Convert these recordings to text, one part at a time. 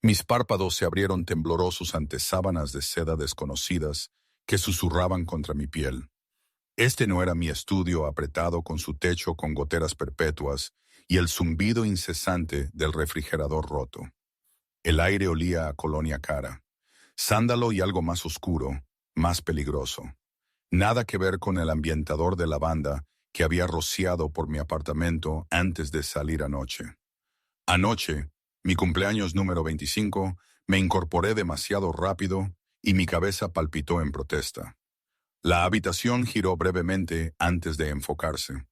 Mis párpados se abrieron temblorosos ante sábanas de seda desconocidas que susurraban contra mi piel. Este no era mi estudio apretado con su techo con goteras perpetuas y el zumbido incesante del refrigerador roto. El aire olía a colonia cara, sándalo y algo más oscuro, más peligroso. Nada que ver con el ambientador de lavanda que había rociado por mi apartamento antes de salir anoche. Anoche, mi cumpleaños número 25, me incorporé demasiado rápido y mi cabeza palpitó en protesta. La habitación giró brevemente antes de enfocarse.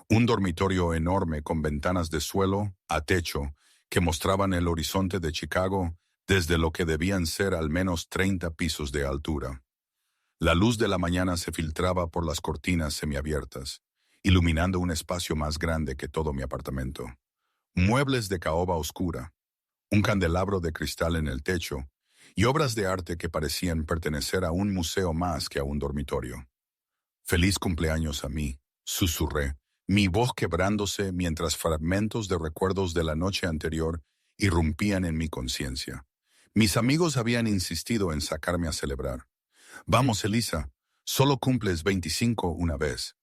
Un dormitorio enorme con ventanas de suelo a techo que mostraban el horizonte de Chicago desde lo que debían ser al menos 30 pisos de altura. La luz de la mañana se filtraba por las cortinas semiabiertas, iluminando un espacio más grande que todo mi apartamento. Muebles de caoba oscura, un candelabro de cristal en el techo y obras de arte que parecían pertenecer a un museo más que a un dormitorio. Feliz cumpleaños a mí, susurré, mi voz quebrándose mientras fragmentos de recuerdos de la noche anterior irrumpían en mi conciencia. Mis amigos habían insistido en sacarme a celebrar. Vamos, Elisa, solo cumples 25 una vez,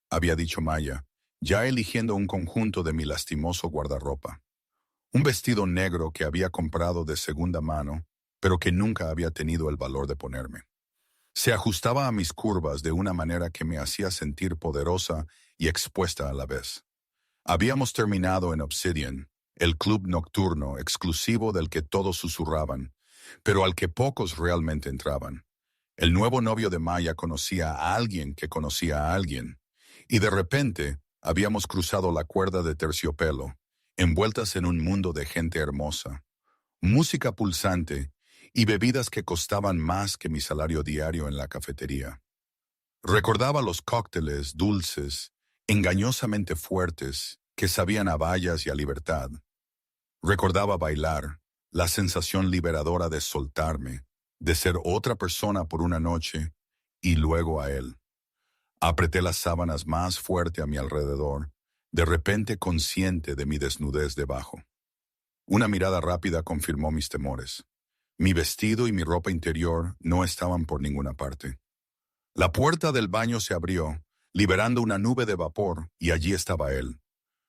había dicho Maya, ya eligiendo un conjunto de mi lastimoso guardarropa. Un vestido negro que había comprado de segunda mano, pero que nunca había tenido el valor de ponerme. Se ajustaba a mis curvas de una manera que me hacía sentir poderosa y expuesta a la vez. Habíamos terminado en Obsidian, el club nocturno exclusivo del que todos susurraban, pero al que pocos realmente entraban. El nuevo novio de Maya conocía a alguien que conocía a alguien, y de repente habíamos cruzado la cuerda de terciopelo, envueltas en un mundo de gente hermosa, música pulsante y bebidas que costaban más que mi salario diario en la cafetería. Recordaba los cócteles dulces, engañosamente fuertes, que sabían a bayas y a libertad. Recordaba bailar, la sensación liberadora de soltarme, de ser otra persona por una noche y luego a él. Apreté las sábanas más fuerte a mi alrededor, de repente consciente de mi desnudez debajo. Una mirada rápida confirmó mis temores. Mi vestido y mi ropa interior no estaban por ninguna parte. La puerta del baño se abrió, liberando una nube de vapor, y allí estaba él.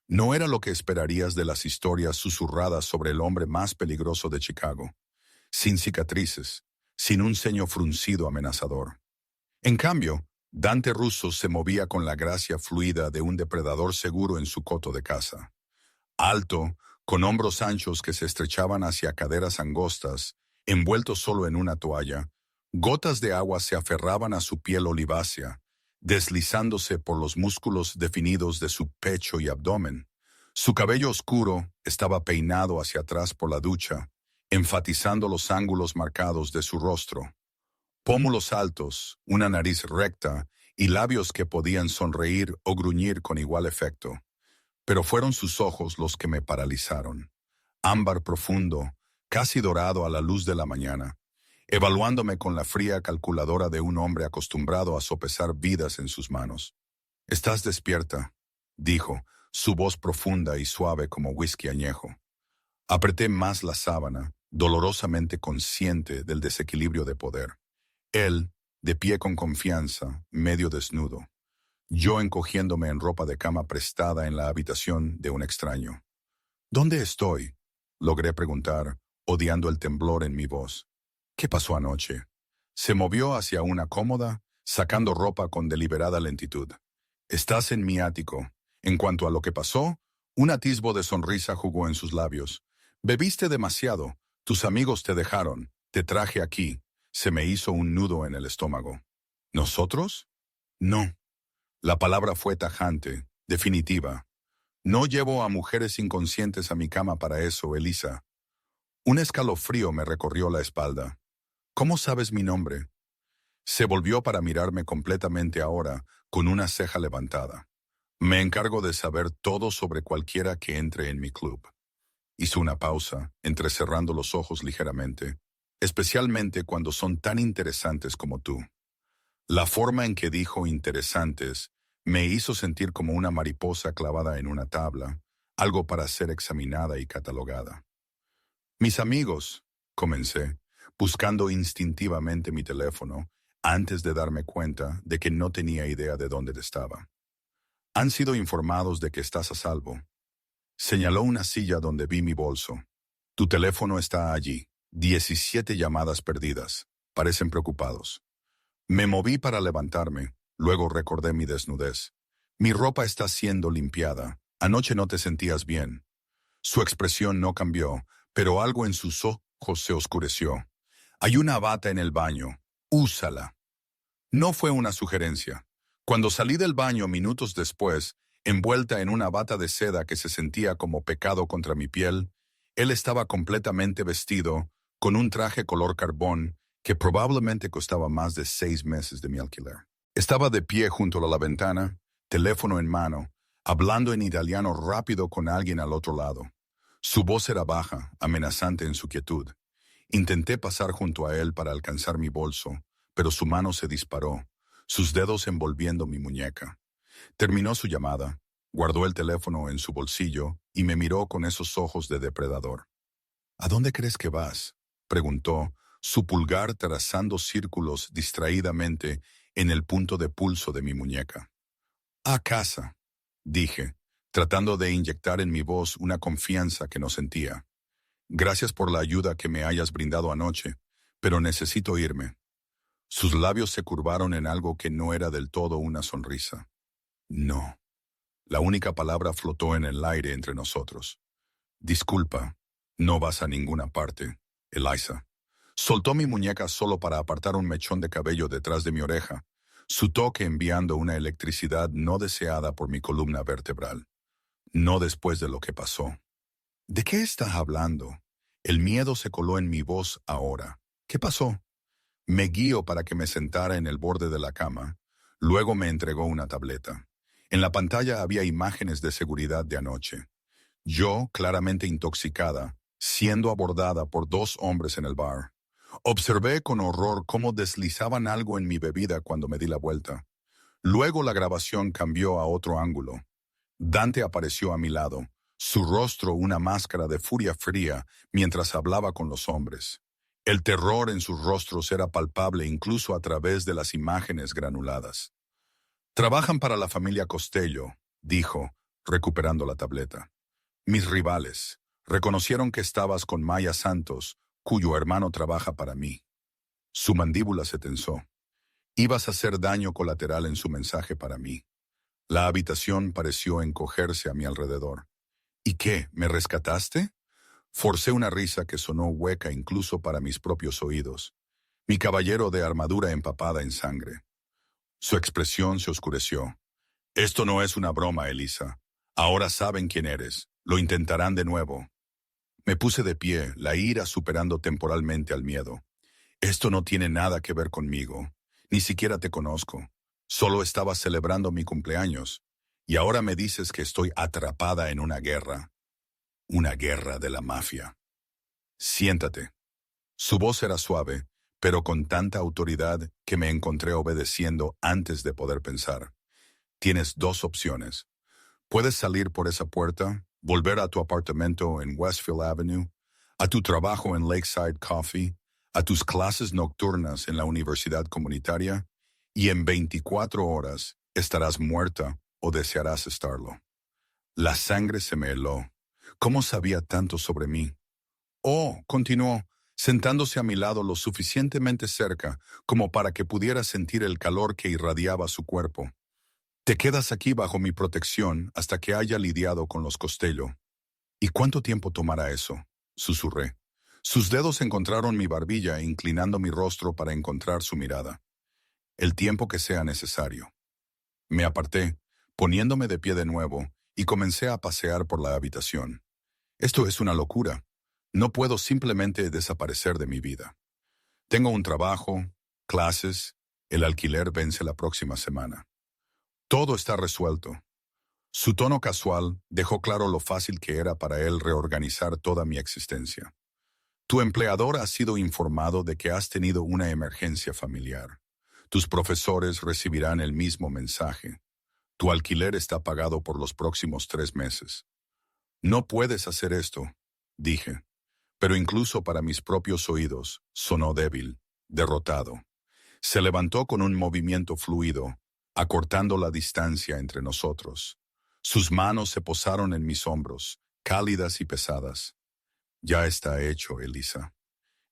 No era lo que esperarías de las historias susurradas sobre el hombre más peligroso de Chicago, sin cicatrices, sin un ceño fruncido amenazador. En cambio, Dante Russo se movía con la gracia fluida de un depredador seguro en su coto de caza. Alto, con hombros anchos que se estrechaban hacia caderas angostas, envuelto solo en una toalla, gotas de agua se aferraban a su piel olivácea, deslizándose por los músculos definidos de su pecho y abdomen. Su cabello oscuro estaba peinado hacia atrás por la ducha, enfatizando los ángulos marcados de su rostro. Pómulos altos, una nariz recta y labios que podían sonreír o gruñir con igual efecto. Pero fueron sus ojos los que me paralizaron. Ámbar profundo, casi dorado a la luz de la mañana, evaluándome con la fría calculadora de un hombre acostumbrado a sopesar vidas en sus manos. «Estás despierta», dijo, su voz profunda y suave como whisky añejo. Apreté más la sábana, dolorosamente consciente del desequilibrio de poder. Él, de pie con confianza, medio desnudo. Yo encogiéndome en ropa de cama prestada en la habitación de un extraño. «¿Dónde estoy?», logré preguntar, odiando el temblor en mi voz. «¿Qué pasó anoche?». Se movió hacia una cómoda, sacando ropa con deliberada lentitud. «Estás en mi ático». En cuanto a lo que pasó, un atisbo de sonrisa jugó en sus labios. «Bebiste demasiado, tus amigos te dejaron, te traje aquí». Se me hizo un nudo en el estómago. «¿Nosotros?». «No». La palabra fue tajante, definitiva. «No llevo a mujeres inconscientes a mi cama para eso, Elisa». Un escalofrío me recorrió la espalda. «¿Cómo sabes mi nombre?». Se volvió para mirarme completamente ahora, con una ceja levantada. «Me encargo de saber todo sobre cualquiera que entre en mi club». Hizo una pausa, entrecerrando los ojos ligeramente, especialmente cuando son tan interesantes como tú. La forma en que dijo interesantes me hizo sentir como una mariposa clavada en una tabla, algo para ser examinada y catalogada. «Mis amigos», comencé, buscando instintivamente mi teléfono antes de darme cuenta de que no tenía idea de dónde estaba. Han sido informados de que estás a salvo. Señaló una silla donde vi mi bolso. Tu teléfono está allí. 17 llamadas perdidas. Parecen preocupados. Me moví para levantarme. Luego recordé mi desnudez. Mi ropa está siendo limpiada. Anoche no te sentías bien. Su expresión no cambió, pero algo en sus ojos se oscureció. Hay una bata en el baño. Úsala. No fue una sugerencia. Cuando salí del baño minutos después, envuelta en una bata de seda que se sentía como pecado contra mi piel, él estaba completamente vestido, con un traje color carbón que probablemente costaba más de 6 meses de mi alquiler. Estaba de pie junto a la ventana, teléfono en mano, hablando en italiano rápido con alguien al otro lado. Su voz era baja, amenazante en su quietud. Intenté pasar junto a él para alcanzar mi bolso, pero su mano se disparó, sus dedos envolviendo mi muñeca. Terminó su llamada, guardó el teléfono en su bolsillo y me miró con esos ojos de depredador. ¿A dónde crees que vas?, preguntó, su pulgar trazando círculos distraídamente en el punto de pulso de mi muñeca. A casa, dije, tratando de inyectar en mi voz una confianza que no sentía. Gracias por la ayuda que me hayas brindado anoche, pero necesito irme. Sus labios se curvaron en algo que no era del todo una sonrisa. No. La única palabra flotó en el aire entre nosotros. Disculpa, no vas a ninguna parte, Eliza. Soltó mi muñeca solo para apartar un mechón de cabello detrás de mi oreja, su toque enviando una electricidad no deseada por mi columna vertebral. No después de lo que pasó. ¿De qué estás hablando? El miedo se coló en mi voz ahora. ¿Qué pasó? Me guió para que me sentara en el borde de la cama. Luego me entregó una tableta. En la pantalla había imágenes de seguridad de anoche. Yo, claramente intoxicada, siendo abordada por 2 hombres en el bar. Observé con horror cómo deslizaban algo en mi bebida cuando me di la vuelta. Luego la grabación cambió a otro ángulo. Dante apareció a mi lado, su rostro una máscara de furia fría mientras hablaba con los hombres. El terror en sus rostros era palpable incluso a través de las imágenes granuladas. Trabajan para la familia Costello, dijo, recuperando la tableta. Mis rivales reconocieron que estabas con Maya Santos, cuyo hermano trabaja para mí. Su mandíbula se tensó. Ibas a hacer daño colateral en su mensaje para mí. La habitación pareció encogerse a mi alrededor. ¿Y qué? ¿Me rescataste? Forcé una risa que sonó hueca incluso para mis propios oídos. Mi caballero de armadura empapada en sangre. Su expresión se oscureció. Esto no es una broma, Elisa. Ahora saben quién eres. Lo intentarán de nuevo. Me puse de pie, la ira superando temporalmente al miedo. Esto no tiene nada que ver conmigo. Ni siquiera te conozco. Solo estaba celebrando mi cumpleaños. Y ahora me dices que estoy atrapada en una guerra. Una guerra de la mafia. Siéntate. Su voz era suave, pero con tanta autoridad que me encontré obedeciendo antes de poder pensar. Tienes 2 opciones. Puedes salir por esa puerta, volver a tu apartamento en Westfield Avenue, a tu trabajo en Lakeside Coffee, a tus clases nocturnas en la universidad comunitaria, y en 24 horas estarás muerta o desearás estarlo. La sangre se me heló. ¿Cómo sabía tanto sobre mí? Oh, continuó, sentándose a mi lado lo suficientemente cerca como para que pudiera sentir el calor que irradiaba su cuerpo. Te quedas aquí bajo mi protección hasta que haya lidiado con los Costello. ¿Y cuánto tiempo tomará eso?, susurré. Sus dedos encontraron mi barbilla inclinando mi rostro para encontrar su mirada. El tiempo que sea necesario. Me aparté, poniéndome de pie de nuevo, y comencé a pasear por la habitación. Esto es una locura. No puedo simplemente desaparecer de mi vida. Tengo un trabajo, clases, el alquiler vence la próxima semana. Todo está resuelto. Su tono casual dejó claro lo fácil que era para él reorganizar toda mi existencia. Tu empleador ha sido informado de que has tenido una emergencia familiar. Tus profesores recibirán el mismo mensaje. Tu alquiler está pagado por los próximos 3 meses. No puedes hacer esto, dije. pero incluso para mis propios oídos sonó débil, derrotado. Se levantó con un movimiento fluido, acortando la distancia entre nosotros. Sus manos se posaron en mis hombros, cálidas y pesadas. Ya está hecho, Elisa.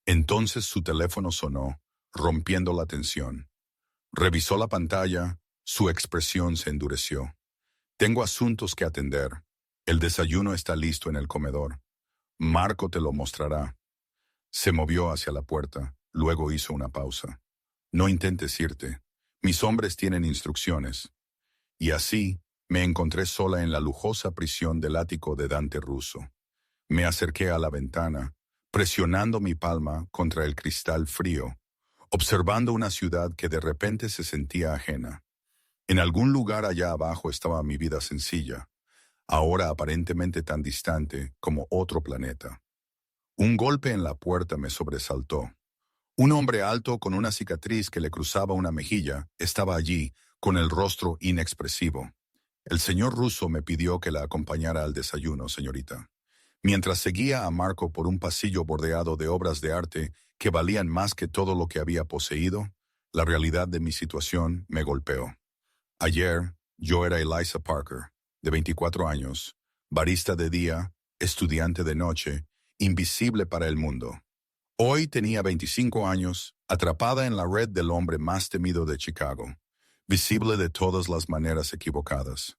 Entonces su teléfono sonó, rompiendo la tensión. Revisó la pantalla, su expresión se endureció. Tengo asuntos que atender. El desayuno está listo en el comedor. Marco te lo mostrará. Se movió hacia la puerta, luego hizo una pausa. No intentes irte. Mis hombres tienen instrucciones. Y así, me encontré sola en la lujosa prisión del ático de Dante Russo. Me acerqué a la ventana, presionando mi palma contra el cristal frío, observando una ciudad que de repente se sentía ajena. En algún lugar allá abajo estaba mi vida sencilla, ahora aparentemente tan distante como otro planeta. Un golpe en la puerta me sobresaltó. Un hombre alto con una cicatriz que le cruzaba una mejilla estaba allí, con el rostro inexpresivo. El señor Russo me pidió que la acompañara al desayuno, señorita. Mientras seguía a Marco por un pasillo bordeado de obras de arte que valían más que todo lo que había poseído, la realidad de mi situación me golpeó. Ayer, yo era Eliza Parker, de 24 años, barista de día, estudiante de noche, invisible para el mundo. Hoy tenía 25 años, atrapada en la red del hombre más temido de Chicago, visible de todas las maneras equivocadas.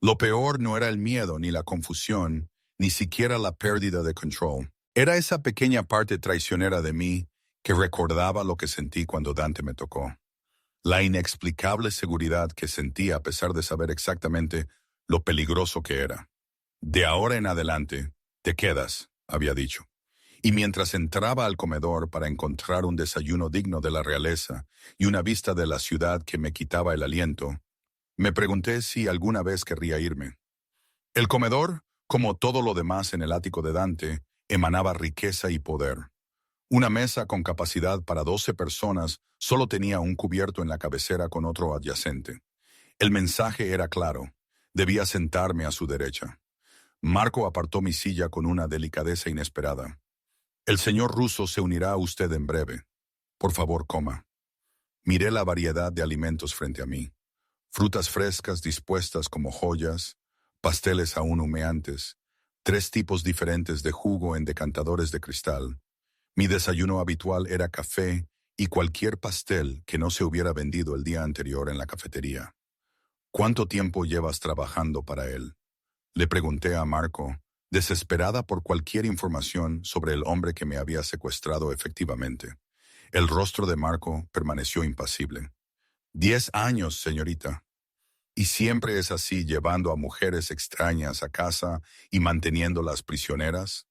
Lo peor no era el miedo ni la confusión, ni siquiera la pérdida de control. Era esa pequeña parte traicionera de mí que recordaba lo que sentí cuando Dante me tocó. La inexplicable seguridad que sentí a pesar de saber exactamente lo peligroso que era. De ahora en adelante, te quedas, había dicho. Y mientras entraba al comedor para encontrar un desayuno digno de la realeza y una vista de la ciudad que me quitaba el aliento, me pregunté si alguna vez querría irme. El comedor, como todo lo demás en el ático de Dante, emanaba riqueza y poder. Una mesa con capacidad para 12 personas solo tenía un cubierto en la cabecera con otro adyacente. El mensaje era claro. Debía sentarme a su derecha. Marco apartó mi silla con una delicadeza inesperada. El señor Russo se unirá a usted en breve. Por favor, coma. Miré la variedad de alimentos frente a mí. Frutas frescas dispuestas como joyas, pasteles aún humeantes, 3 tipos diferentes de jugo en decantadores de cristal. Mi desayuno habitual era café y cualquier pastel que no se hubiera vendido el día anterior en la cafetería. ¿Cuánto tiempo llevas trabajando para él? Le pregunté a Marco, desesperada por cualquier información sobre el hombre que me había secuestrado efectivamente. El rostro de Marco permaneció impasible. 10 años, señorita. ¿Y siempre es así llevando a mujeres extrañas a casa y manteniéndolas prisioneras?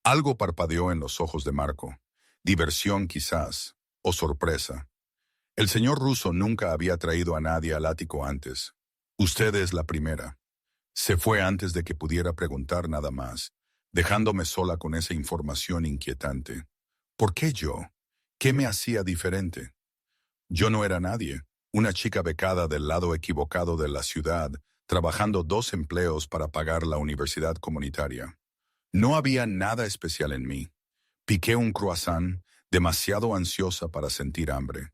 Algo parpadeó en los ojos de Marco. Diversión quizás, o sorpresa. El señor Russo nunca había traído a nadie al ático antes. Usted es la primera. Se fue antes de que pudiera preguntar nada más, dejándome sola con esa información inquietante. ¿Por qué yo? ¿Qué me hacía diferente? Yo no era nadie, una chica becada del lado equivocado de la ciudad, trabajando 2 empleos para pagar la universidad comunitaria. No había nada especial en mí. Piqué un croissant, demasiado ansiosa para sentir hambre.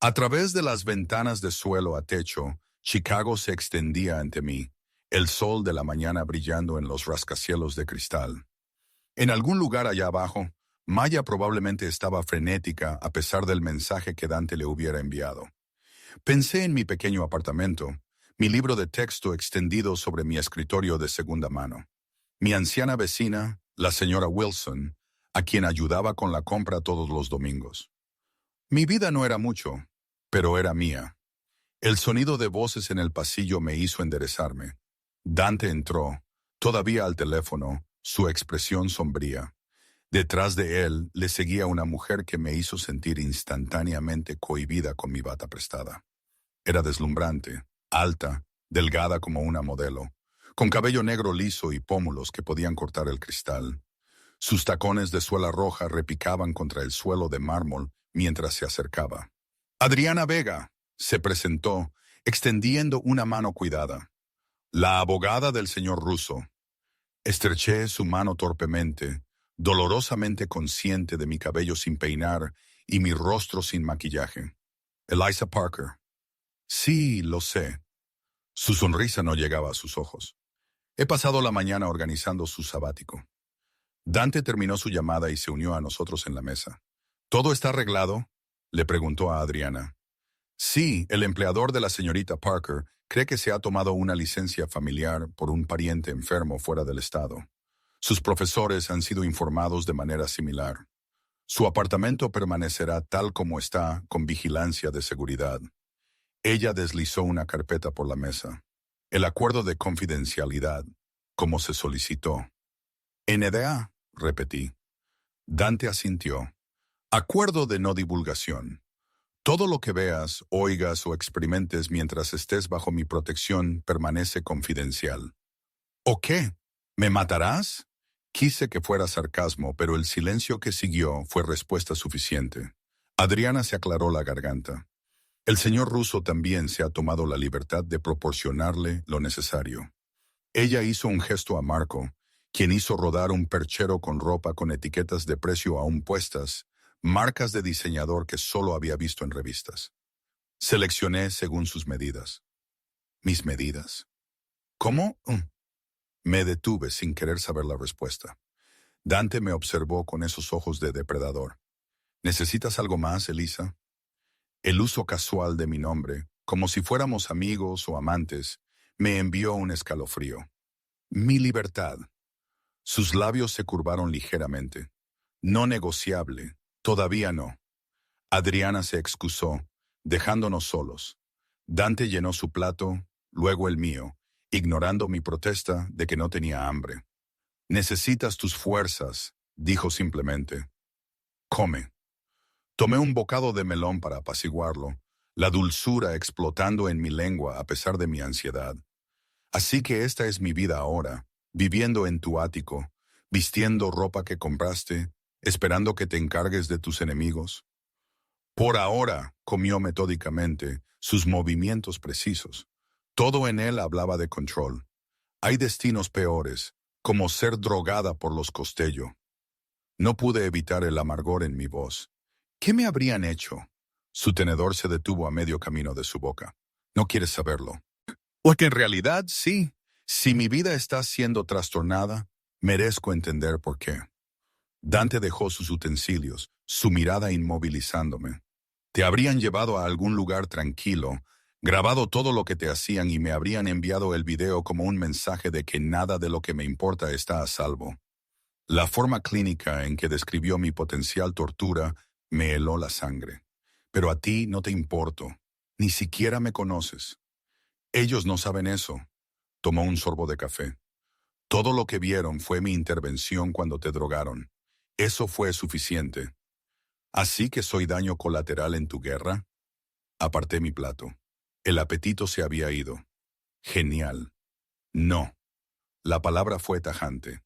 A través de las ventanas de suelo a techo, Chicago se extendía ante mí, el sol de la mañana brillando en los rascacielos de cristal. En algún lugar allá abajo, Maya probablemente estaba frenética a pesar del mensaje que Dante le hubiera enviado. Pensé en mi pequeño apartamento, mi libro de texto extendido sobre mi escritorio de segunda mano. Mi anciana vecina, la señora Wilson, a quien ayudaba con la compra todos los domingos. Mi vida no era mucho, pero era mía. El sonido de voces en el pasillo me hizo enderezarme. Dante entró, todavía al teléfono, su expresión sombría. Detrás de él le seguía una mujer que me hizo sentir instantáneamente cohibida con mi bata prestada. Era deslumbrante, alta, delgada como una modelo, con cabello negro liso y pómulos que podían cortar el cristal. Sus tacones de suela roja repicaban contra el suelo de mármol mientras se acercaba. Adriana Vega se presentó, extendiendo una mano cuidada. La abogada del señor Russo. Estreché su mano torpemente, dolorosamente consciente de mi cabello sin peinar y mi rostro sin maquillaje. Eliza Parker. Sí, lo sé. Su sonrisa no llegaba a sus ojos. He pasado la mañana organizando su sabático. Dante terminó su llamada y se unió a nosotros en la mesa. ¿Todo está arreglado?, le preguntó a Adriana. Sí, el empleador de la señorita Parker cree que se ha tomado una licencia familiar por un pariente enfermo fuera del estado. Sus profesores han sido informados de manera similar. Su apartamento permanecerá tal como está, con vigilancia de seguridad. Ella deslizó una carpeta por la mesa. El acuerdo de confidencialidad, como se solicitó. NDA, repetí. Dante asintió. Acuerdo de no divulgación. Todo lo que veas, oigas o experimentes mientras estés bajo mi protección permanece confidencial. ¿O qué? ¿Me matarás? Quise que fuera sarcasmo, pero el silencio que siguió fue respuesta suficiente. Adriana se aclaró la garganta. El señor Russo también se ha tomado la libertad de proporcionarle lo necesario. Ella hizo un gesto a Marco, quien hizo rodar un perchero con ropa con etiquetas de precio aún puestas, marcas de diseñador que solo había visto en revistas. Seleccioné según sus medidas. ¿Mis medidas? ¿Cómo? Me detuve sin querer saber la respuesta. Dante me observó con esos ojos de depredador. ¿Necesitas algo más, Elisa? El uso casual de mi nombre, como si fuéramos amigos o amantes, me envió un escalofrío. Mi libertad. Sus labios se curvaron ligeramente. No negociable, todavía no. Adriana se excusó, dejándonos solos. Dante llenó su plato, luego el mío, ignorando mi protesta de que no tenía hambre. Necesitas tus fuerzas, dijo simplemente. Come. Tomé un bocado de melón para apaciguarlo, la dulzura explotando en mi lengua a pesar de mi ansiedad. Así que esta es mi vida ahora, viviendo en tu ático, vistiendo ropa que compraste, esperando que te encargues de tus enemigos. Por ahora, comió metódicamente, sus movimientos precisos. Todo en él hablaba de control. Hay destinos peores, como ser drogada por los Costello. No pude evitar el amargor en mi voz. ¿Qué me habrían hecho? Su tenedor se detuvo a medio camino de su boca. ¿No quieres saberlo? Porque en realidad sí. Si mi vida está siendo trastornada, merezco entender por qué. Dante dejó sus utensilios, su mirada inmovilizándome. Te habrían llevado a algún lugar tranquilo, grabado todo lo que te hacían y me habrían enviado el video como un mensaje de que nada de lo que me importa está a salvo. La forma clínica en que describió mi potencial tortura me heló la sangre. Pero a ti no te importo, ni siquiera me conoces. Ellos no saben eso. Tomó un sorbo de café. Todo lo que vieron fue mi intervención cuando te drogaron. Eso fue suficiente. ¿Así que soy daño colateral en tu guerra? Aparté mi plato. El apetito se había ido. Genial. No. La palabra fue tajante.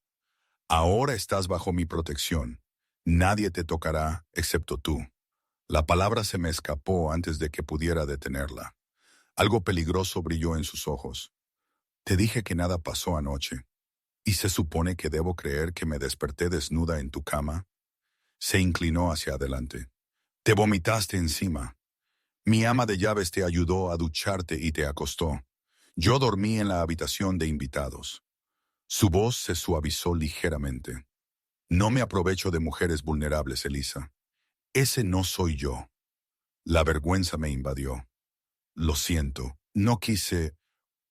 Ahora estás bajo mi protección. Nadie te tocará excepto tú. La palabra se me escapó antes de que pudiera detenerla. Algo peligroso brilló en sus ojos. Te dije que nada pasó anoche. ¿Y se supone que debo creer que me desperté desnuda en tu cama? Se inclinó hacia adelante. Te vomitaste encima. Mi ama de llaves te ayudó a ducharte y te acostó. Yo dormí en la habitación de invitados. Su voz se suavizó ligeramente. No me aprovecho de mujeres vulnerables, Elisa. Ese no soy yo. La vergüenza me invadió. Lo siento, no quise.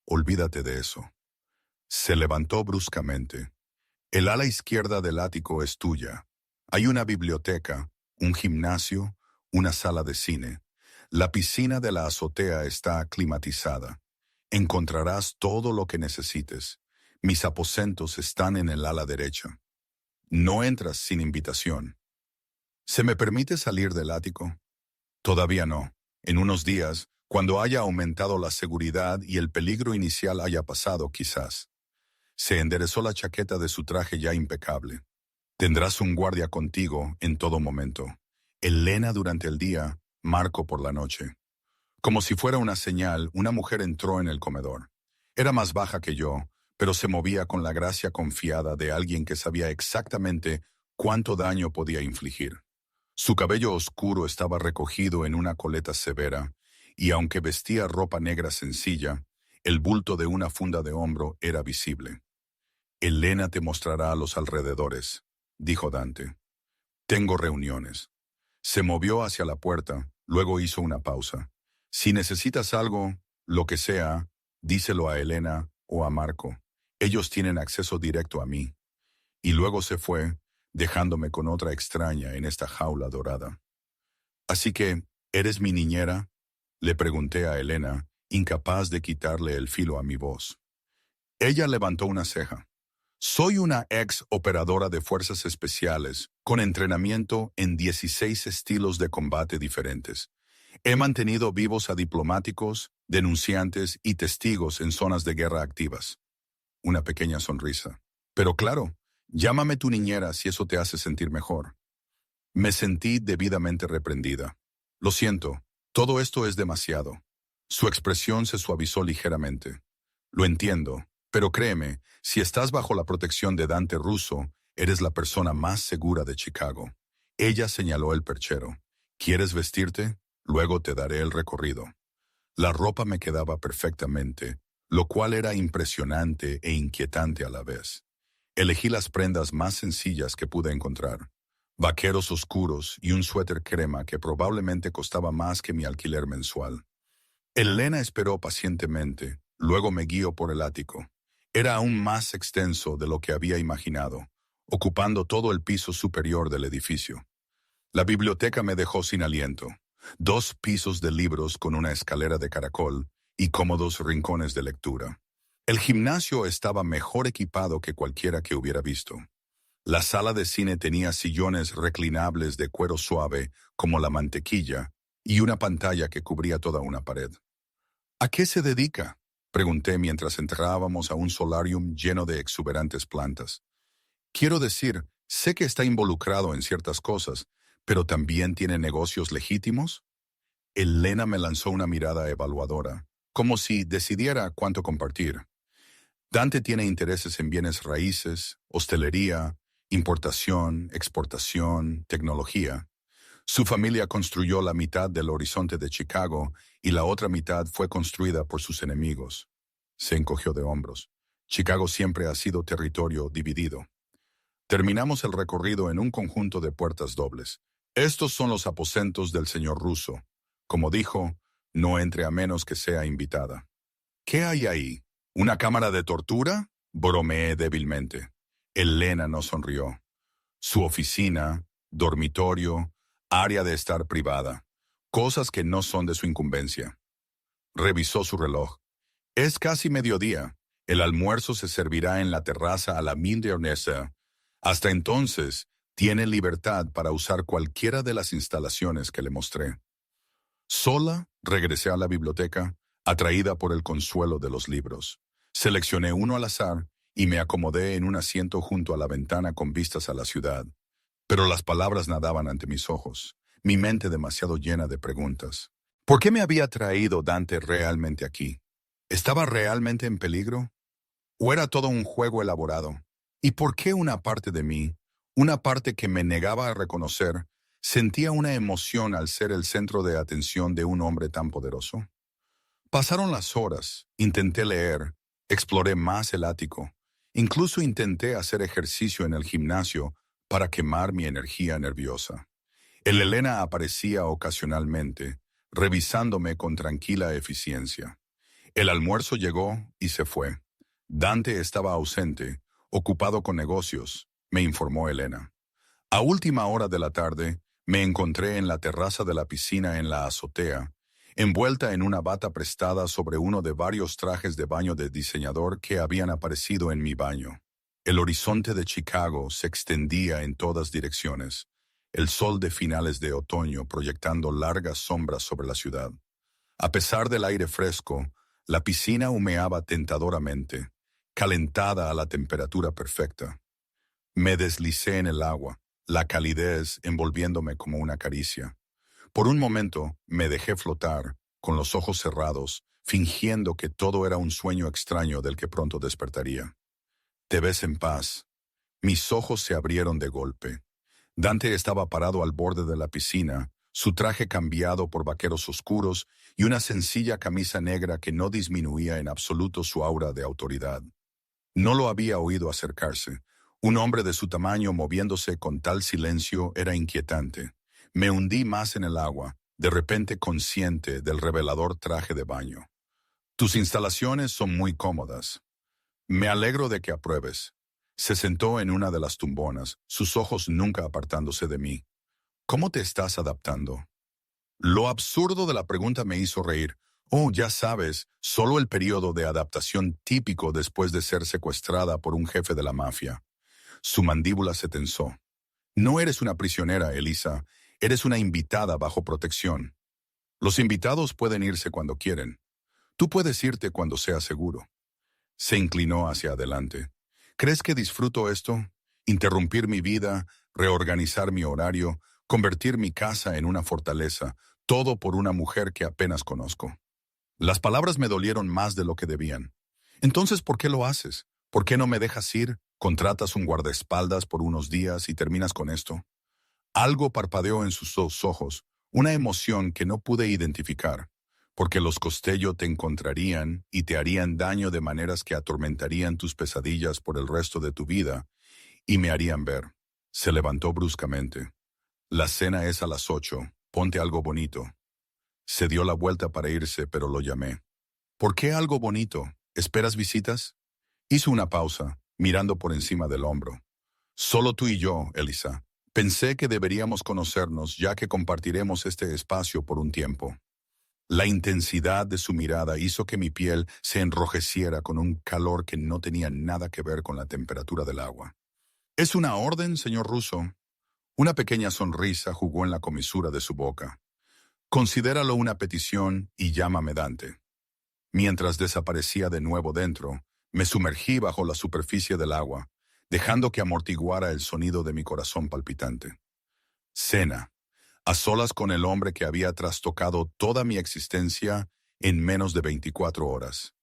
Olvídate de eso. Se levantó bruscamente. El ala izquierda del ático es tuya. Hay una biblioteca, un gimnasio, una sala de cine. La piscina de la azotea está climatizada. Encontrarás todo lo que necesites. Mis aposentos están en el ala derecha. No entras sin invitación. ¿Se me permite salir del ático? Todavía no. En unos días, cuando haya aumentado la seguridad y el peligro inicial haya pasado, quizás. Se enderezó la chaqueta de su traje ya impecable. Tendrás un guardia contigo en todo momento. Elena durante el día, Marco por la noche. Como si fuera una señal, una mujer entró en el comedor. Era más baja que yo, pero se movía con la gracia confiada de alguien que sabía exactamente cuánto daño podía infligir. Su cabello oscuro estaba recogido en una coleta severa, y aunque vestía ropa negra sencilla, el bulto de una funda de hombro era visible. «Elena te mostrará a los alrededores», dijo Dante. «Tengo reuniones». Se movió hacia la puerta, luego hizo una pausa. «Si necesitas algo, lo que sea, díselo a Elena o a Marco. Ellos tienen acceso directo a mí». Y luego se fue, dejándome con otra extraña en esta jaula dorada. «Así que, ¿eres mi niñera?», le pregunté a Elena, incapaz de quitarle el filo a mi voz. Ella levantó una ceja. «Soy una ex operadora de fuerzas especiales, con entrenamiento en 16 estilos de combate diferentes. He mantenido vivos a diplomáticos, denunciantes y testigos en zonas de guerra activas». Una pequeña sonrisa. «Pero claro, llámame tu niñera si eso te hace sentir mejor». Me sentí debidamente reprendida. «Lo siento, todo esto es demasiado». Su expresión se suavizó ligeramente. «Lo entiendo, pero créeme, si estás bajo la protección de Dante Russo, eres la persona más segura de Chicago». Ella señaló el perchero. «¿Quieres vestirte? Luego te daré el recorrido». La ropa me quedaba perfectamente, lo cual era impresionante e inquietante a la vez. Elegí las prendas más sencillas que pude encontrar. Vaqueros oscuros y un suéter crema que probablemente costaba más que mi alquiler mensual. Elena esperó pacientemente, luego me guió por el ático. Era aún más extenso de lo que había imaginado, ocupando todo el piso superior del edificio. La biblioteca me dejó sin aliento. 2 pisos de libros con una escalera de caracol y cómodos rincones de lectura. El gimnasio estaba mejor equipado que cualquiera que hubiera visto. La sala de cine tenía sillones reclinables de cuero suave como la mantequilla y una pantalla que cubría toda una pared. «¿A qué se dedica?», pregunté mientras entrábamos a un solarium lleno de exuberantes plantas. «Quiero decir, sé que está involucrado en ciertas cosas, pero ¿también tiene negocios legítimos?». Elena me lanzó una mirada evaluadora, como si decidiera cuánto compartir. «Dante tiene intereses en bienes raíces, hostelería, importación, exportación, tecnología. Su familia construyó la mitad del horizonte de Chicago y la otra mitad fue construida por sus enemigos». Se encogió de hombros. «Chicago siempre ha sido territorio dividido». Terminamos el recorrido en un conjunto de puertas dobles. «Estos son los aposentos del señor Russo. Como dijo, no entre a menos que sea invitada». «¿Qué hay ahí? ¿Una cámara de tortura?», bromeé débilmente. Elena no sonrió. «Su oficina, dormitorio, área de estar privada. Cosas que no son de su incumbencia». Revisó su reloj. «Es casi mediodía. El almuerzo se servirá en la terraza a la milanesa. Hasta entonces, tiene libertad para usar cualquiera de las instalaciones que le mostré». Sola, regresé a la biblioteca, atraída por el consuelo de los libros. Seleccioné uno al azar y me acomodé en un asiento junto a la ventana con vistas a la ciudad. Pero las palabras nadaban ante mis ojos, mi mente demasiado llena de preguntas. ¿Por qué me había traído Dante realmente aquí? ¿Estaba realmente en peligro? ¿O era todo un juego elaborado? ¿Y por qué una parte de mí, una parte que me negaba a reconocer, sentía una emoción al ser el centro de atención de un hombre tan poderoso? Pasaron las horas, intenté leer, exploré más el ático, incluso intenté hacer ejercicio en el gimnasio para quemar mi energía nerviosa. El Elena aparecía ocasionalmente, revisándome con tranquila eficiencia. El almuerzo llegó y se fue. Dante estaba ausente, ocupado con negocios, me informó Elena. A última hora de la tarde, me encontré en la terraza de la piscina en la azotea, envuelta en una bata prestada sobre uno de varios trajes de baño de diseñador que habían aparecido en mi baño. El horizonte de Chicago se extendía en todas direcciones, el sol de finales de otoño proyectando largas sombras sobre la ciudad. A pesar del aire fresco, la piscina humeaba tentadoramente, calentada a la temperatura perfecta. Me deslicé en el agua, la calidez envolviéndome como una caricia. Por un momento me dejé flotar, con los ojos cerrados, fingiendo que todo era un sueño extraño del que pronto despertaría. «Te ves en paz». Mis ojos se abrieron de golpe. Dante estaba parado al borde de la piscina, su traje cambiado por vaqueros oscuros y una sencilla camisa negra que no disminuía en absoluto su aura de autoridad. No lo había oído acercarse. Un hombre de su tamaño moviéndose con tal silencio era inquietante. Me hundí más en el agua, de repente consciente del revelador traje de baño. Tus instalaciones son muy cómodas. Me alegro de que apruebes. Se sentó en una de las tumbonas, sus ojos nunca apartándose de mí. ¿Cómo te estás adaptando? Lo absurdo de la pregunta me hizo reír. Oh, ya sabes, solo el periodo de adaptación típico después de ser secuestrada por un jefe de la mafia. Su mandíbula se tensó. No eres una prisionera, Elisa. Eres una invitada bajo protección. Los invitados pueden irse cuando quieren. Tú puedes irte cuando sea seguro. Se inclinó hacia adelante. ¿Crees que disfruto esto? Interrumpir mi vida, reorganizar mi horario, convertir mi casa en una fortaleza, todo por una mujer que apenas conozco. Las palabras me dolieron más de lo que debían. Entonces, ¿por qué lo haces? ¿Por qué no me dejas ir? ¿Contratas un guardaespaldas por unos días y terminas con esto? Algo parpadeó en sus dos ojos, una emoción que no pude identificar, porque los Costello te encontrarían y te harían daño de maneras que atormentarían tus pesadillas por el resto de tu vida y me harían ver. Se levantó bruscamente. La cena es a las 8, ponte algo bonito. Se dio la vuelta para irse, pero lo llamé. ¿Por qué algo bonito? ¿Esperas visitas? Hizo una pausa, mirando por encima del hombro. Solo tú y yo, Elisa. Pensé que deberíamos conocernos ya que compartiremos este espacio por un tiempo. La intensidad de su mirada hizo que mi piel se enrojeciera con un calor que no tenía nada que ver con la temperatura del agua. ¿Es una orden, señor Russo? Una pequeña sonrisa jugó en la comisura de su boca. Considéralo una petición y llámame Dante. Mientras desaparecía de nuevo dentro, me sumergí bajo la superficie del agua, dejando que amortiguara el sonido de mi corazón palpitante. Cena, a solas con el hombre que había trastocado toda mi existencia en menos de 24 horas.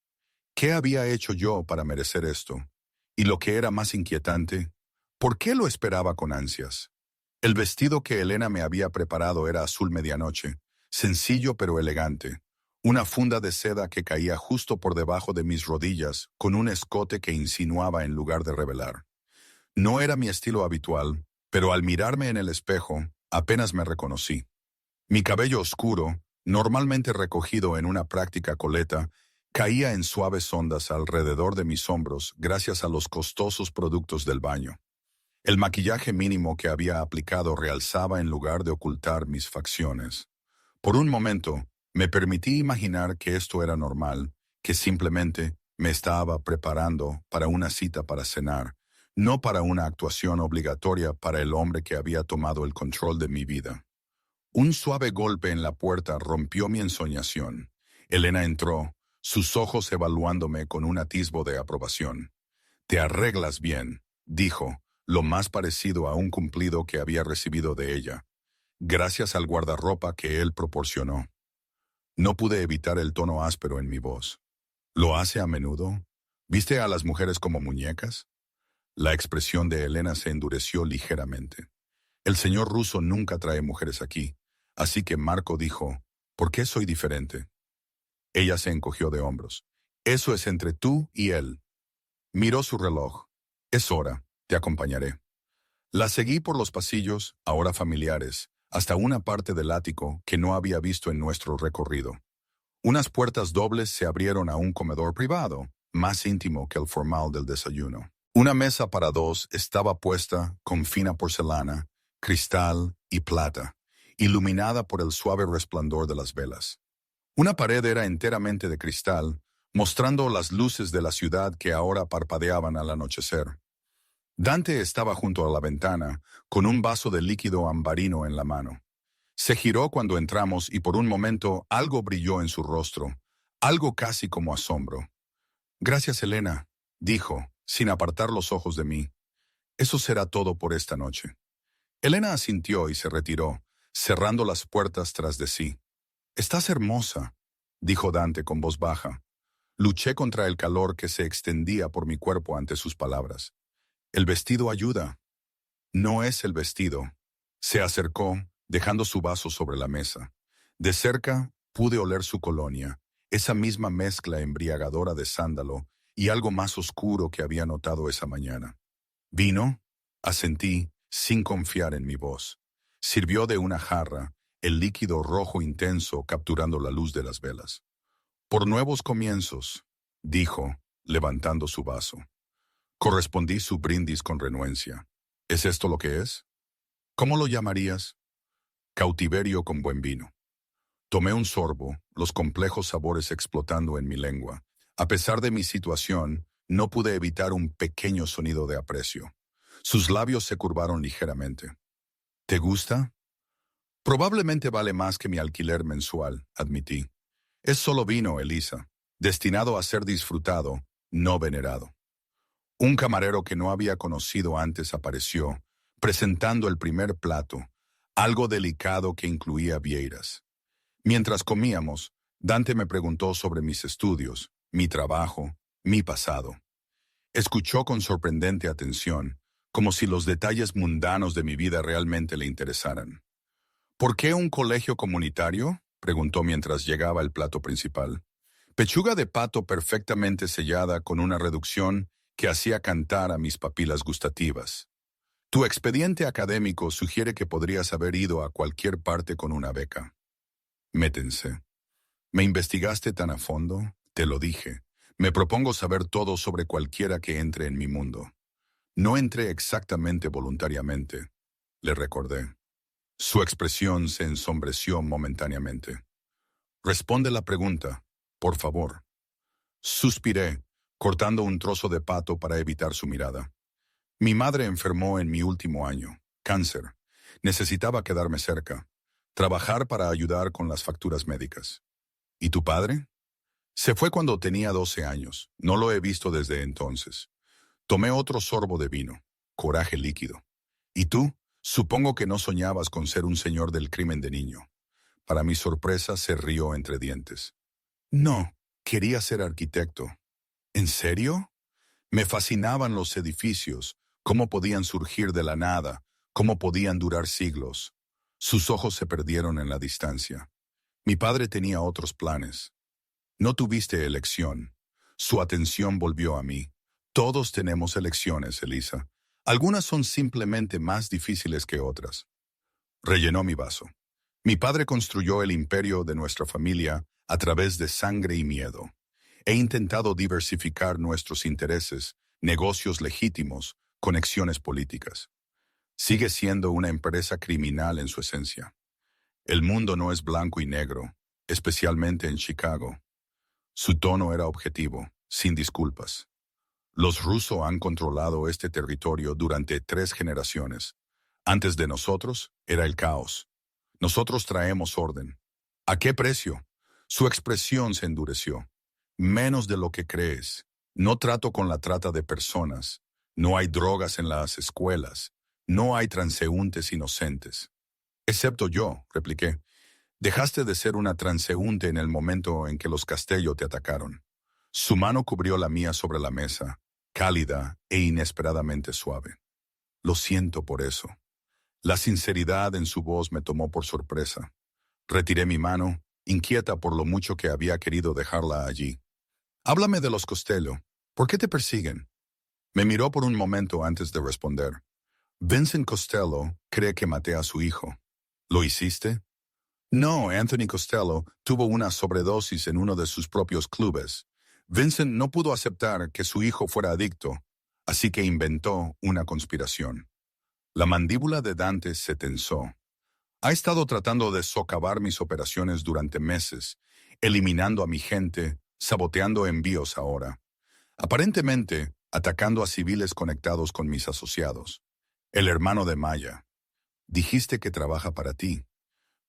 ¿Qué había hecho yo para merecer esto? Y lo que era más inquietante, ¿por qué lo esperaba con ansias? El vestido que Elena me había preparado era azul medianoche, sencillo pero elegante, una funda de seda que caía justo por debajo de mis rodillas, con un escote que insinuaba en lugar de revelar. No era mi estilo habitual, pero al mirarme en el espejo, apenas me reconocí. Mi cabello oscuro, normalmente recogido en una práctica coleta, caía en suaves ondas alrededor de mis hombros gracias a los costosos productos del baño. El maquillaje mínimo que había aplicado realzaba en lugar de ocultar mis facciones. Por un momento, me permití imaginar que esto era normal, que simplemente me estaba preparando para una cita para cenar, no para una actuación obligatoria para el hombre que había tomado el control de mi vida. Un suave golpe en la puerta rompió mi ensoñación. Elena entró, sus ojos evaluándome con un atisbo de aprobación. «Te arreglas bien», dijo, lo más parecido a un cumplido que había recibido de ella, gracias al guardarropa que él proporcionó. No pude evitar el tono áspero en mi voz. ¿Lo hace a menudo? ¿Viste a las mujeres como muñecas? La expresión de Elena se endureció ligeramente. El señor Russo nunca trae mujeres aquí, así que Marco dijo, ¿por qué soy diferente? Ella se encogió de hombros. Eso es entre tú y él. Miró su reloj. Es hora, te acompañaré. La seguí por los pasillos, ahora familiares, hasta una parte del ático que no había visto en nuestro recorrido. Unas puertas dobles se abrieron a un comedor privado, más íntimo que el formal del desayuno. Una mesa para dos estaba puesta con fina porcelana, cristal y plata, iluminada por el suave resplandor de las velas. Una pared era enteramente de cristal, mostrando las luces de la ciudad que ahora parpadeaban al anochecer. Dante estaba junto a la ventana, con un vaso de líquido ambarino en la mano. Se giró cuando entramos y por un momento algo brilló en su rostro, algo casi como asombro. «Gracias, Elena», dijo, sin apartar los ojos de mí. «Eso será todo por esta noche». Elena asintió y se retiró, cerrando las puertas tras de sí. «Estás hermosa», dijo Dante con voz baja. Luché contra el calor que se extendía por mi cuerpo ante sus palabras. «El vestido ayuda». No es el vestido. Se acercó, dejando su vaso sobre la mesa. De cerca pude oler su colonia, esa misma mezcla embriagadora de sándalo y algo más oscuro que había notado esa mañana. ¿Vino? Asentí, sin confiar en mi voz. Sirvió de una jarra, el líquido rojo intenso capturando la luz de las velas. Por nuevos comienzos, dijo, levantando su vaso. Correspondí su brindis con renuencia. ¿Es esto lo que es? ¿Cómo lo llamarías? Cautiverio con buen vino. Tomé un sorbo, los complejos sabores explotando en mi lengua. A pesar de mi situación, no pude evitar un pequeño sonido de aprecio. Sus labios se curvaron ligeramente. ¿Te gusta? Probablemente vale más que mi alquiler mensual, admití. Es solo vino, Elisa, destinado a ser disfrutado, no venerado. Un camarero que no había conocido antes apareció, presentando el primer plato, algo delicado que incluía vieiras. Mientras comíamos, Dante me preguntó sobre mis estudios, mi trabajo, mi pasado. Escuchó con sorprendente atención, como si los detalles mundanos de mi vida realmente le interesaran. ¿Por qué un colegio comunitario?, preguntó mientras llegaba el plato principal. Pechuga de pato perfectamente sellada con una reducción que hacía cantar a mis papilas gustativas. Tu expediente académico sugiere que podrías haber ido a cualquier parte con una beca. Métense. ¿Me investigaste tan a fondo? Te lo dije. Me propongo saber todo sobre cualquiera que entre en mi mundo. No entré exactamente voluntariamente, le recordé. Su expresión se ensombreció momentáneamente. Responde la pregunta, por favor. Suspiré, cortando un trozo de pato para evitar su mirada. Mi madre enfermó en mi último año, cáncer. Necesitaba quedarme cerca, trabajar para ayudar con las facturas médicas. ¿Y tu padre? Se fue cuando tenía 12 años. No lo he visto desde entonces. Tomé otro sorbo de vino, coraje líquido. ¿Y tú? Supongo que no soñabas con ser un señor del crimen de niño. Para mi sorpresa se rió entre dientes. No, quería ser arquitecto. ¿En serio? Me fascinaban los edificios, cómo podían surgir de la nada, cómo podían durar siglos. Sus ojos se perdieron en la distancia. Mi padre tenía otros planes. No tuviste elección. Su atención volvió a mí. Todos tenemos elecciones, Elisa. Algunas son simplemente más difíciles que otras. Rellenó mi vaso. Mi padre construyó el imperio de nuestra familia a través de sangre y miedo. He intentado diversificar nuestros intereses, negocios legítimos, conexiones políticas. Sigue siendo una empresa criminal en su esencia. El mundo no es blanco y negro, especialmente en Chicago. Su tono era objetivo, sin disculpas. Los rusos han controlado este territorio durante 3 generaciones. Antes de nosotros era el caos. Nosotros traemos orden. ¿A qué precio? Su expresión se endureció. Menos de lo que crees. No trato con la trata de personas. No hay drogas en las escuelas. No hay transeúntes inocentes. Excepto yo, repliqué. Dejaste de ser una transeúnte en el momento en que los Castello te atacaron. Su mano cubrió la mía sobre la mesa, cálida e inesperadamente suave. Lo siento por eso. La sinceridad en su voz me tomó por sorpresa. Retiré mi mano, inquieta por lo mucho que había querido dejarla allí. Háblame de los Costello. ¿Por qué te persiguen? Me miró por un momento antes de responder. Vincent Costello cree que maté a su hijo. ¿Lo hiciste? No, Anthony Costello tuvo una sobredosis en uno de sus propios clubes. Vincent no pudo aceptar que su hijo fuera adicto, así que inventó una conspiración. La mandíbula de Dante se tensó. Ha estado tratando de socavar mis operaciones durante meses, eliminando a mi gente, saboteando envíos ahora. Aparentemente, atacando a civiles conectados con mis asociados. El hermano de Maya. Dijiste que trabaja para ti.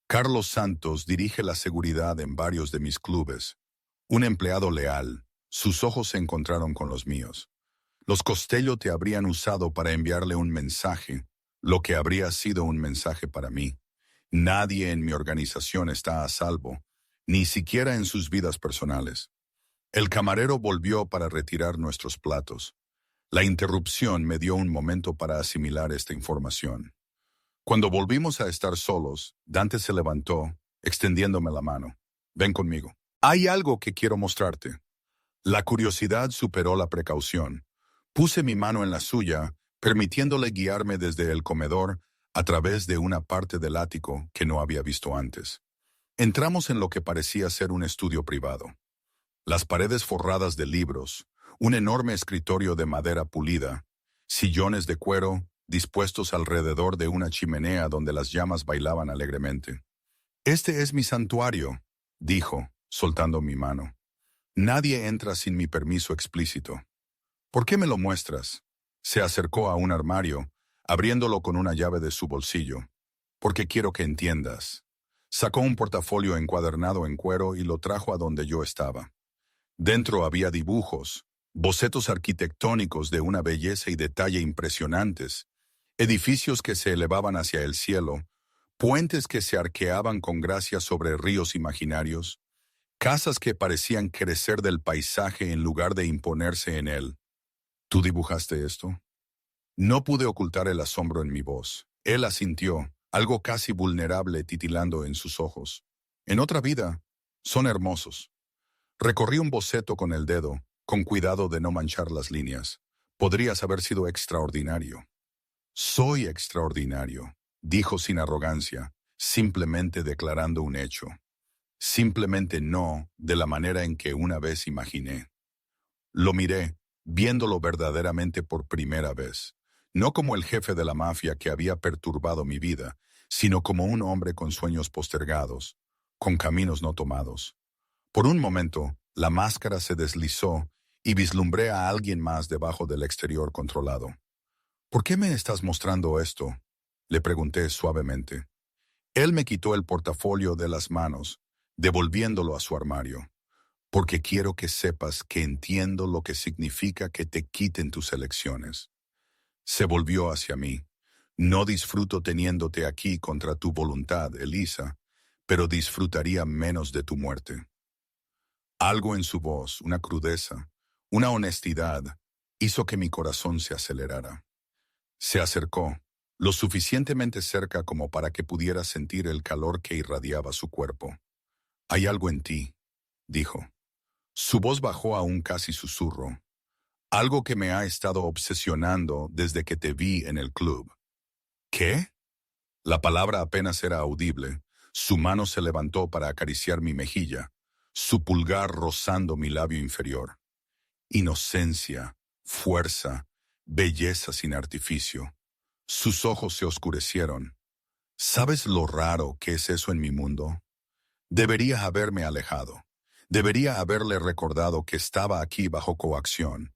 Carlos Santos dirige la seguridad en varios de mis clubes. Un empleado leal. Sus ojos se encontraron con los míos. Los Costello te habrían usado para enviarle un mensaje, lo que habría sido un mensaje para mí. Nadie en mi organización está a salvo, ni siquiera en sus vidas personales. El camarero volvió para retirar nuestros platos. La interrupción me dio un momento para asimilar esta información. Cuando volvimos a estar solos, Dante se levantó, extendiéndome la mano. Ven conmigo. Hay algo que quiero mostrarte. La curiosidad superó la precaución. Puse mi mano en la suya, permitiéndole guiarme desde el comedor a través de una parte del ático que no había visto antes. Entramos en lo que parecía ser un estudio privado. Las paredes forradas de libros, un enorme escritorio de madera pulida, sillones de cuero dispuestos alrededor de una chimenea donde las llamas bailaban alegremente. «Este es mi santuario», dijo, soltando mi mano. «Nadie entra sin mi permiso explícito». «¿Por qué me lo muestras?» Se acercó a un armario, abriéndolo con una llave de su bolsillo. «Porque quiero que entiendas». Sacó un portafolio encuadernado en cuero y lo trajo a donde yo estaba. Dentro había dibujos, bocetos arquitectónicos de una belleza y detalle impresionantes, edificios que se elevaban hacia el cielo, puentes que se arqueaban con gracia sobre ríos imaginarios, casas que parecían crecer del paisaje en lugar de imponerse en él. ¿Tú dibujaste esto? No pude ocultar el asombro en mi voz. Él asintió, algo casi vulnerable titilando en sus ojos. En otra vida, son hermosos. Recorrí un boceto con el dedo, con cuidado de no manchar las líneas. Podrías haber sido extraordinario. Soy extraordinario, dijo sin arrogancia, simplemente declarando un hecho. Simplemente no de la manera en que una vez imaginé. Lo miré, viéndolo verdaderamente por primera vez, no como el jefe de la mafia que había perturbado mi vida, sino como un hombre con sueños postergados, con caminos no tomados. Por un momento, la máscara se deslizó y vislumbré a alguien más debajo del exterior controlado. «¿Por qué me estás mostrando esto?», le pregunté suavemente. Él me quitó el portafolio de las manos, devolviéndolo a su armario. «Porque quiero que sepas que entiendo lo que significa que te quiten tus elecciones». Se volvió hacia mí. «No disfruto teniéndote aquí contra tu voluntad, Elisa, pero disfrutaría menos de tu muerte». Algo en su voz, una crudeza, una honestidad, hizo que mi corazón se acelerara. Se acercó, lo suficientemente cerca como para que pudiera sentir el calor que irradiaba su cuerpo. «Hay algo en ti», dijo. Su voz bajó a un casi susurro. «Algo que me ha estado obsesionando desde que te vi en el club». «¿Qué?». La palabra apenas era audible. Su mano se levantó para acariciar mi mejilla, su pulgar rozando mi labio inferior. Inocencia, fuerza, belleza sin artificio. Sus ojos se oscurecieron. ¿Sabes lo raro que es eso en mi mundo? Debería haberme alejado. Debería haberle recordado que estaba aquí bajo coacción,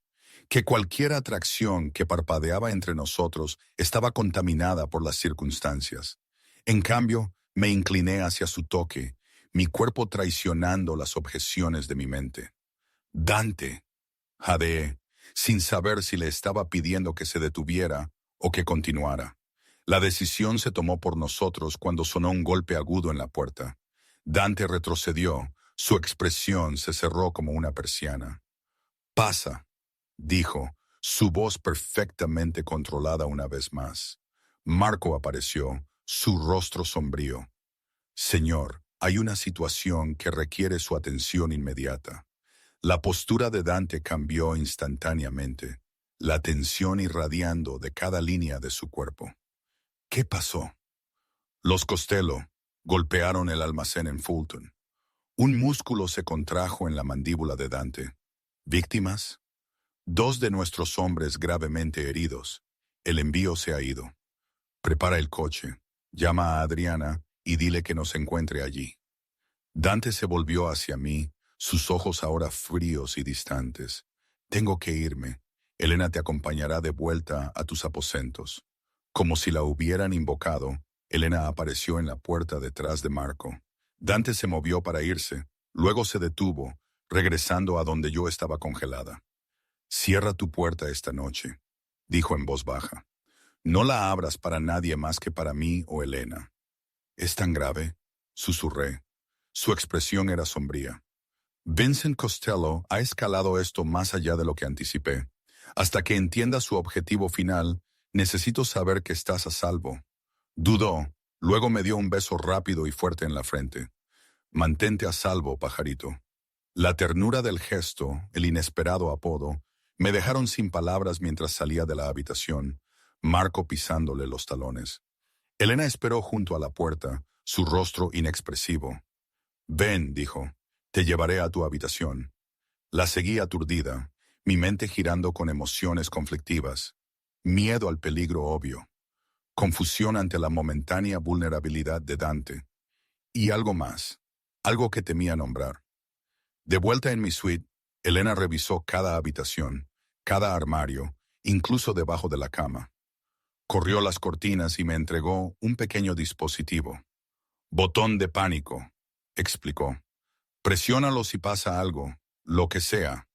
que cualquier atracción que parpadeaba entre nosotros estaba contaminada por las circunstancias. En cambio, me incliné hacia su toque, mi cuerpo traicionando las objeciones de mi mente. «Dante», jadeé, sin saber si le estaba pidiendo que se detuviera o que continuara. La decisión se tomó por nosotros cuando sonó un golpe agudo en la puerta. Dante retrocedió, su expresión se cerró como una persiana. «Pasa», dijo, su voz perfectamente controlada una vez más. Marco apareció, su rostro sombrío. «Señor, hay una situación que requiere su atención inmediata». La postura de Dante cambió instantáneamente, la tensión irradiando de cada línea de su cuerpo. «¿Qué pasó?». Los Costello golpearon el almacén en Fulton. Un músculo se contrajo en la mandíbula de Dante. «¿Víctimas?». «2 de nuestros hombres gravemente heridos. El envío se ha ido. Prepara el coche, llama a Adriana y dile que nos encuentre allí». Dante se volvió hacia mí, sus ojos ahora fríos y distantes. «Tengo que irme. Elena te acompañará de vuelta a tus aposentos». Como si la hubieran invocado, Elena apareció en la puerta detrás de Marco. Dante se movió para irse, luego se detuvo, regresando a donde yo estaba congelada. «Cierra tu puerta esta noche», dijo en voz baja. «No la abras para nadie más que para mí o Elena». «¿Es tan grave?», susurré. Su expresión era sombría. «Vincent Costello ha escalado esto más allá de lo que anticipé. Hasta que entienda su objetivo final, necesito saber que estás a salvo. Dudó, luego me dio un beso rápido y fuerte en la frente. Mantente a salvo, pajarito. La ternura del gesto, el inesperado apodo, me dejaron sin palabras mientras salía de la habitación, Marco pisándole los talones. Elena esperó junto a la puerta, su rostro inexpresivo. Ven, dijo, te llevaré a tu habitación. La seguí aturdida, mi mente girando con emociones conflictivas. Miedo al peligro obvio. Confusión ante la momentánea vulnerabilidad de Dante. Y algo más, algo que temía nombrar. De vuelta en mi suite, Elena revisó cada habitación, cada armario, incluso debajo de la cama. Corrió las cortinas y me entregó un pequeño dispositivo. Botón de pánico, explicó. Presiónalo si pasa algo, lo que sea.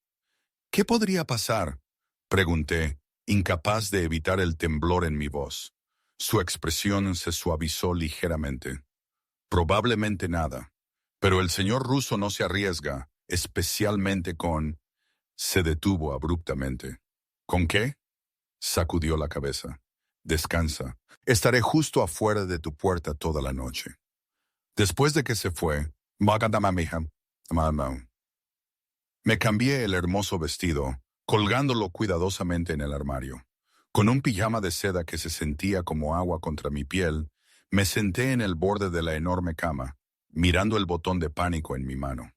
¿Qué podría pasar?, pregunté, incapaz de evitar el temblor en mi voz. Su expresión se suavizó ligeramente. Probablemente nada, pero el señor ruso no se arriesga, especialmente con... Se detuvo abruptamente. ¿Con qué? Sacudió la cabeza. Descansa. Estaré justo afuera de tu puerta toda la noche. Después de que se fue, me cambié el hermoso vestido, colgándolo cuidadosamente en el armario. Con un pijama de seda que se sentía como agua contra mi piel, me senté en el borde de la enorme cama, mirando el botón de pánico en mi mano.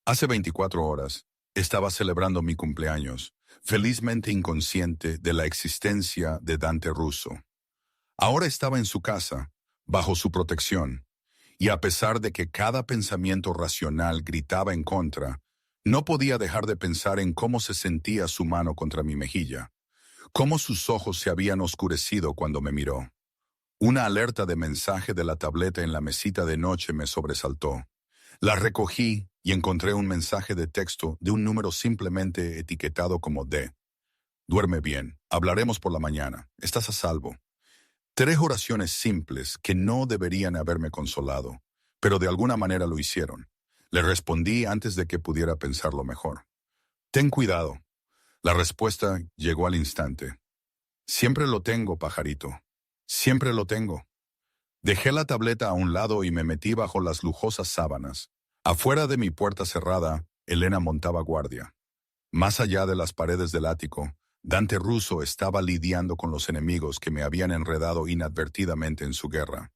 Hace 24 horas, estaba celebrando mi cumpleaños, felizmente inconsciente de la existencia de Dante Russo. Ahora estaba en su casa, bajo su protección, y a pesar de que cada pensamiento racional gritaba en contra, no podía dejar de pensar en cómo se sentía su mano contra mi mejilla, cómo sus ojos se habían oscurecido cuando me miró. Una alerta de mensaje de la tableta en la mesita de noche me sobresaltó. La recogí y encontré un mensaje de texto de un número simplemente etiquetado como D. Duerme bien, hablaremos por la mañana, estás a salvo. 3 oraciones simples que no deberían haberme consolado, pero de alguna manera lo hicieron. Le respondí antes de que pudiera pensarlo mejor. Ten cuidado. La respuesta llegó al instante. Siempre lo tengo, pajarito. Siempre lo tengo. Dejé la tableta a un lado y me metí bajo las lujosas sábanas. Afuera de mi puerta cerrada, Elena montaba guardia. Más allá de las paredes del ático, Dante Russo estaba lidiando con los enemigos que me habían enredado inadvertidamente en su guerra.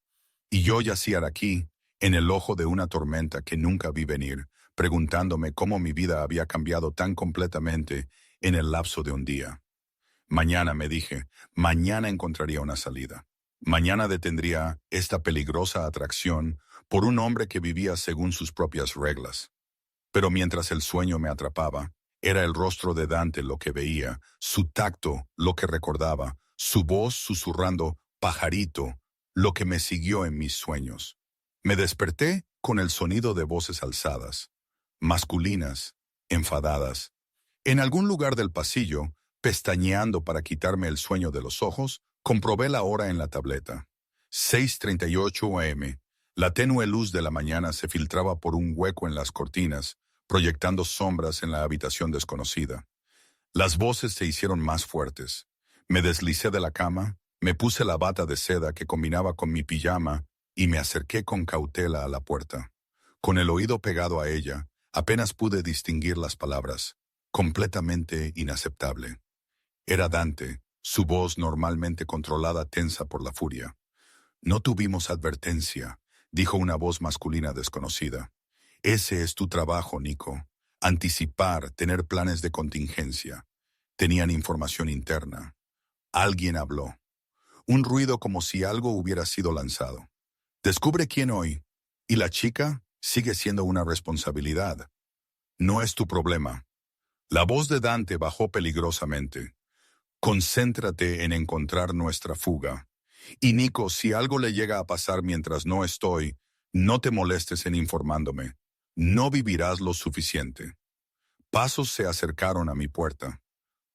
Y yo yacía aquí, en el ojo de una tormenta que nunca vi venir, preguntándome cómo mi vida había cambiado tan completamente en el lapso de un día. Mañana, me dije, mañana encontraría una salida. Mañana detendría esta peligrosa atracción por un hombre que vivía según sus propias reglas. Pero mientras el sueño me atrapaba, era el rostro de Dante lo que veía, su tacto lo que recordaba, su voz susurrando «pajarito», lo que me siguió en mis sueños. Me desperté con el sonido de voces alzadas, masculinas, enfadadas. En algún lugar del pasillo, pestañeando para quitarme el sueño de los ojos, comprobé la hora en la tableta. 6:38 am. La tenue luz de la mañana se filtraba por un hueco en las cortinas, proyectando sombras en la habitación desconocida. Las voces se hicieron más fuertes. Me deslicé de la cama, me puse la bata de seda que combinaba con mi pijama y me acerqué con cautela a la puerta. Con el oído pegado a ella, apenas pude distinguir las palabras. Completamente inaceptable. Era Dante, su voz normalmente controlada tensa por la furia. No tuvimos advertencia, dijo una voz masculina desconocida. Ese es tu trabajo, Nico. Anticipar, tener planes de contingencia. Tenían información interna. Alguien habló. Un ruido como si algo hubiera sido lanzado. Descubre quién hoy. Y la chica sigue siendo una responsabilidad. No es tu problema. La voz de Dante bajó peligrosamente. Concéntrate en encontrar nuestra fuga. Y Nico, si algo le llega a pasar mientras no estoy, no te molestes en informándome. No vivirás lo suficiente. Pasos se acercaron a mi puerta.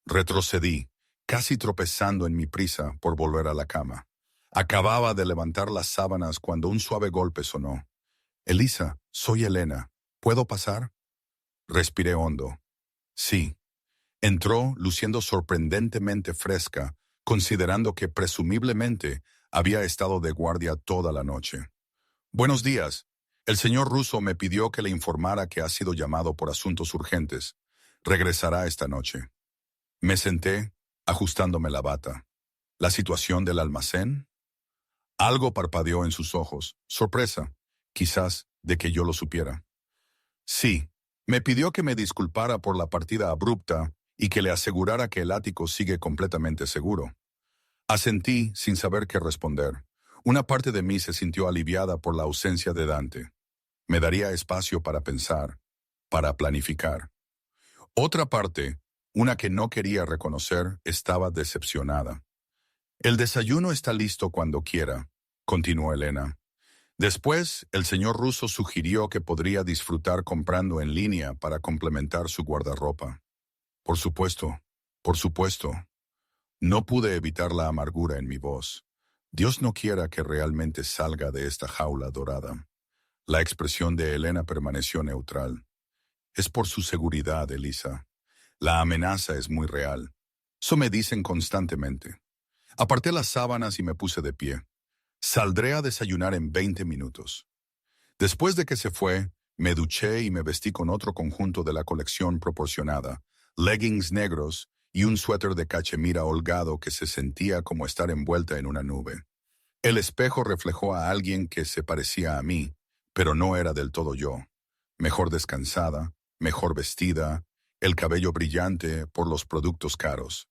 Retrocedí, casi tropezando en mi prisa por volver a la cama. Acababa de levantar las sábanas cuando un suave golpe sonó. Elisa, soy Elena. ¿Puedo pasar? Respiré hondo. Sí. Entró luciendo sorprendentemente fresca, considerando que presumiblemente había estado de guardia toda la noche. Buenos días. El señor Russo me pidió que le informara que ha sido llamado por asuntos urgentes. Regresará esta noche. Me senté, ajustándome la bata. ¿La situación del almacén? Algo parpadeó en sus ojos. Sorpresa, quizás, de que yo lo supiera. Sí, me pidió que me disculpara por la partida abrupta y que le asegurara que el ático sigue completamente seguro. Asentí sin saber qué responder. Una parte de mí se sintió aliviada por la ausencia de Dante. Me daría espacio para pensar, para planificar. Otra parte, una que no quería reconocer, estaba decepcionada. El desayuno está listo cuando quiera, continuó Elena. Después, el señor Russo sugirió que podría disfrutar comprando en línea para complementar su guardarropa. Por supuesto, por supuesto. No pude evitar la amargura en mi voz. Dios no quiera que realmente salga de esta jaula dorada. La expresión de Elena permaneció neutral. Es por su seguridad, Elisa. La amenaza es muy real. Eso me dicen constantemente. Aparté las sábanas y me puse de pie. Saldré a desayunar en 20 minutos. Después de que se fue, me duché y me vestí con otro conjunto de la colección proporcionada, leggings negros y un suéter de cachemira holgado que se sentía como estar envuelta en una nube. El espejo reflejó a alguien que se parecía a mí, pero no era del todo yo. Mejor descansada, mejor vestida, el cabello brillante por los productos caros.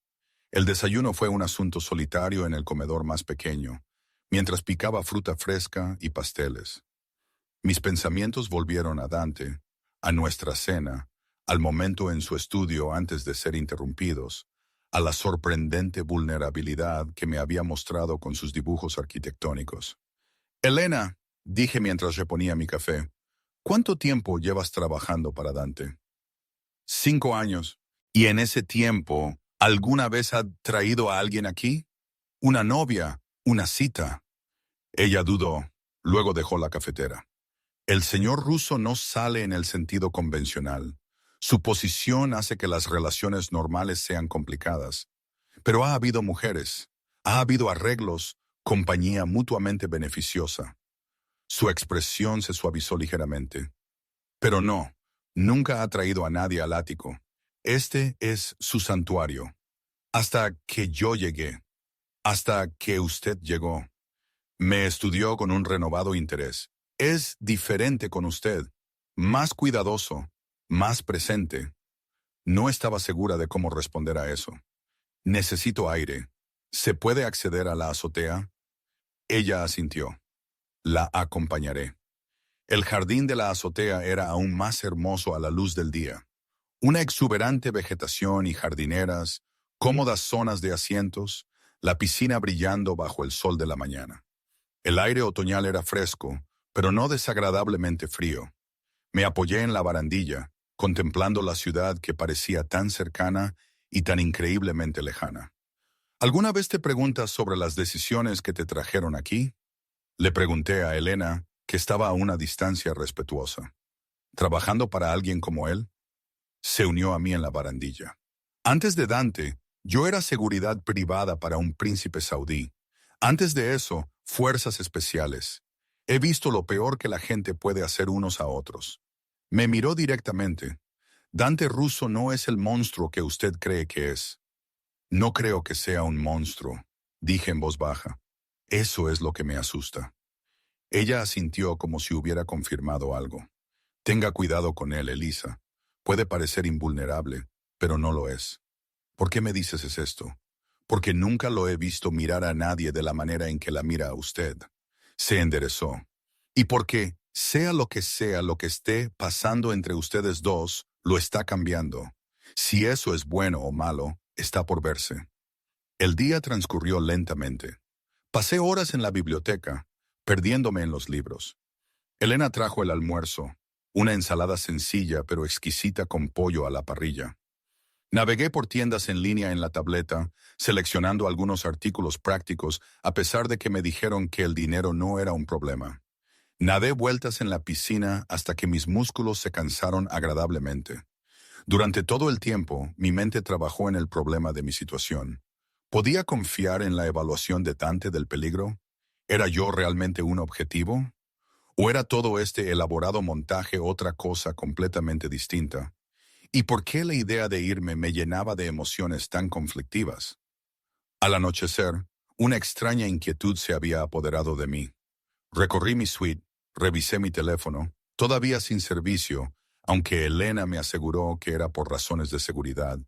El desayuno fue un asunto solitario en el comedor más pequeño, mientras picaba fruta fresca y pasteles. Mis pensamientos volvieron a Dante, a nuestra cena, al momento en su estudio antes de ser interrumpidos, a la sorprendente vulnerabilidad que me había mostrado con sus dibujos arquitectónicos. Elena, dije mientras reponía mi café, ¿cuánto tiempo llevas trabajando para Dante? 5 años. ¿Y en ese tiempo, alguna vez ha traído a alguien aquí? ¿Una novia? ¿Una cita? Ella dudó, luego dejó la cafetera. El señor Russo no sale en el sentido convencional. Su posición hace que las relaciones normales sean complicadas. Pero ha habido mujeres, ha habido arreglos, compañía mutuamente beneficiosa. Su expresión se suavizó ligeramente. Pero no, nunca ha traído a nadie al ático. Este es su santuario. Hasta que yo llegué, hasta que usted llegó. Me estudió con un renovado interés. Es diferente con usted, más cuidadoso, más presente. No estaba segura de cómo responder a eso. Necesito aire. ¿Se puede acceder a la azotea? Ella asintió. La acompañaré. El jardín de la azotea era aún más hermoso a la luz del día. Una exuberante vegetación y jardineras, cómodas zonas de asientos, la piscina brillando bajo el sol de la mañana. El aire otoñal era fresco, pero no desagradablemente frío. Me apoyé en la barandilla, contemplando la ciudad que parecía tan cercana y tan increíblemente lejana. ¿Alguna vez te preguntas sobre las decisiones que te trajeron aquí? Le pregunté a Elena, que estaba a una distancia respetuosa. ¿Trabajando para alguien como él? Se unió a mí en la barandilla. Antes de Dante, yo era seguridad privada para un príncipe saudí. Antes de eso, fuerzas especiales. He visto lo peor que la gente puede hacer unos a otros. Me miró directamente. Dante Russo no es el monstruo que usted cree que es. No creo que sea un monstruo, dije en voz baja. Eso es lo que me asusta. Ella asintió como si hubiera confirmado algo. Tenga cuidado con él, Elisa. Puede parecer invulnerable, pero no lo es. ¿Por qué me dices esto? Porque nunca lo he visto mirar a nadie de la manera en que la mira a usted. Se enderezó. Y porque, sea lo que esté pasando entre ustedes dos, lo está cambiando. Si eso es bueno o malo, está por verse. El día transcurrió lentamente. Pasé horas en la biblioteca, perdiéndome en los libros. Elena trajo el almuerzo, una ensalada sencilla pero exquisita con pollo a la parrilla. Navegué por tiendas en línea en la tableta, seleccionando algunos artículos prácticos, a pesar de que me dijeron que el dinero no era un problema. Nadé vueltas en la piscina hasta que mis músculos se cansaron agradablemente. Durante todo el tiempo, mi mente trabajó en el problema de mi situación. ¿Podía confiar en la evaluación de Dante del peligro? ¿Era yo realmente un objetivo? ¿O era todo este elaborado montaje otra cosa completamente distinta? ¿Y por qué la idea de irme me llenaba de emociones tan conflictivas? Al anochecer, una extraña inquietud se había apoderado de mí. Recorrí mi suite, revisé mi teléfono, todavía sin servicio, aunque Elena me aseguró que era por razones de seguridad,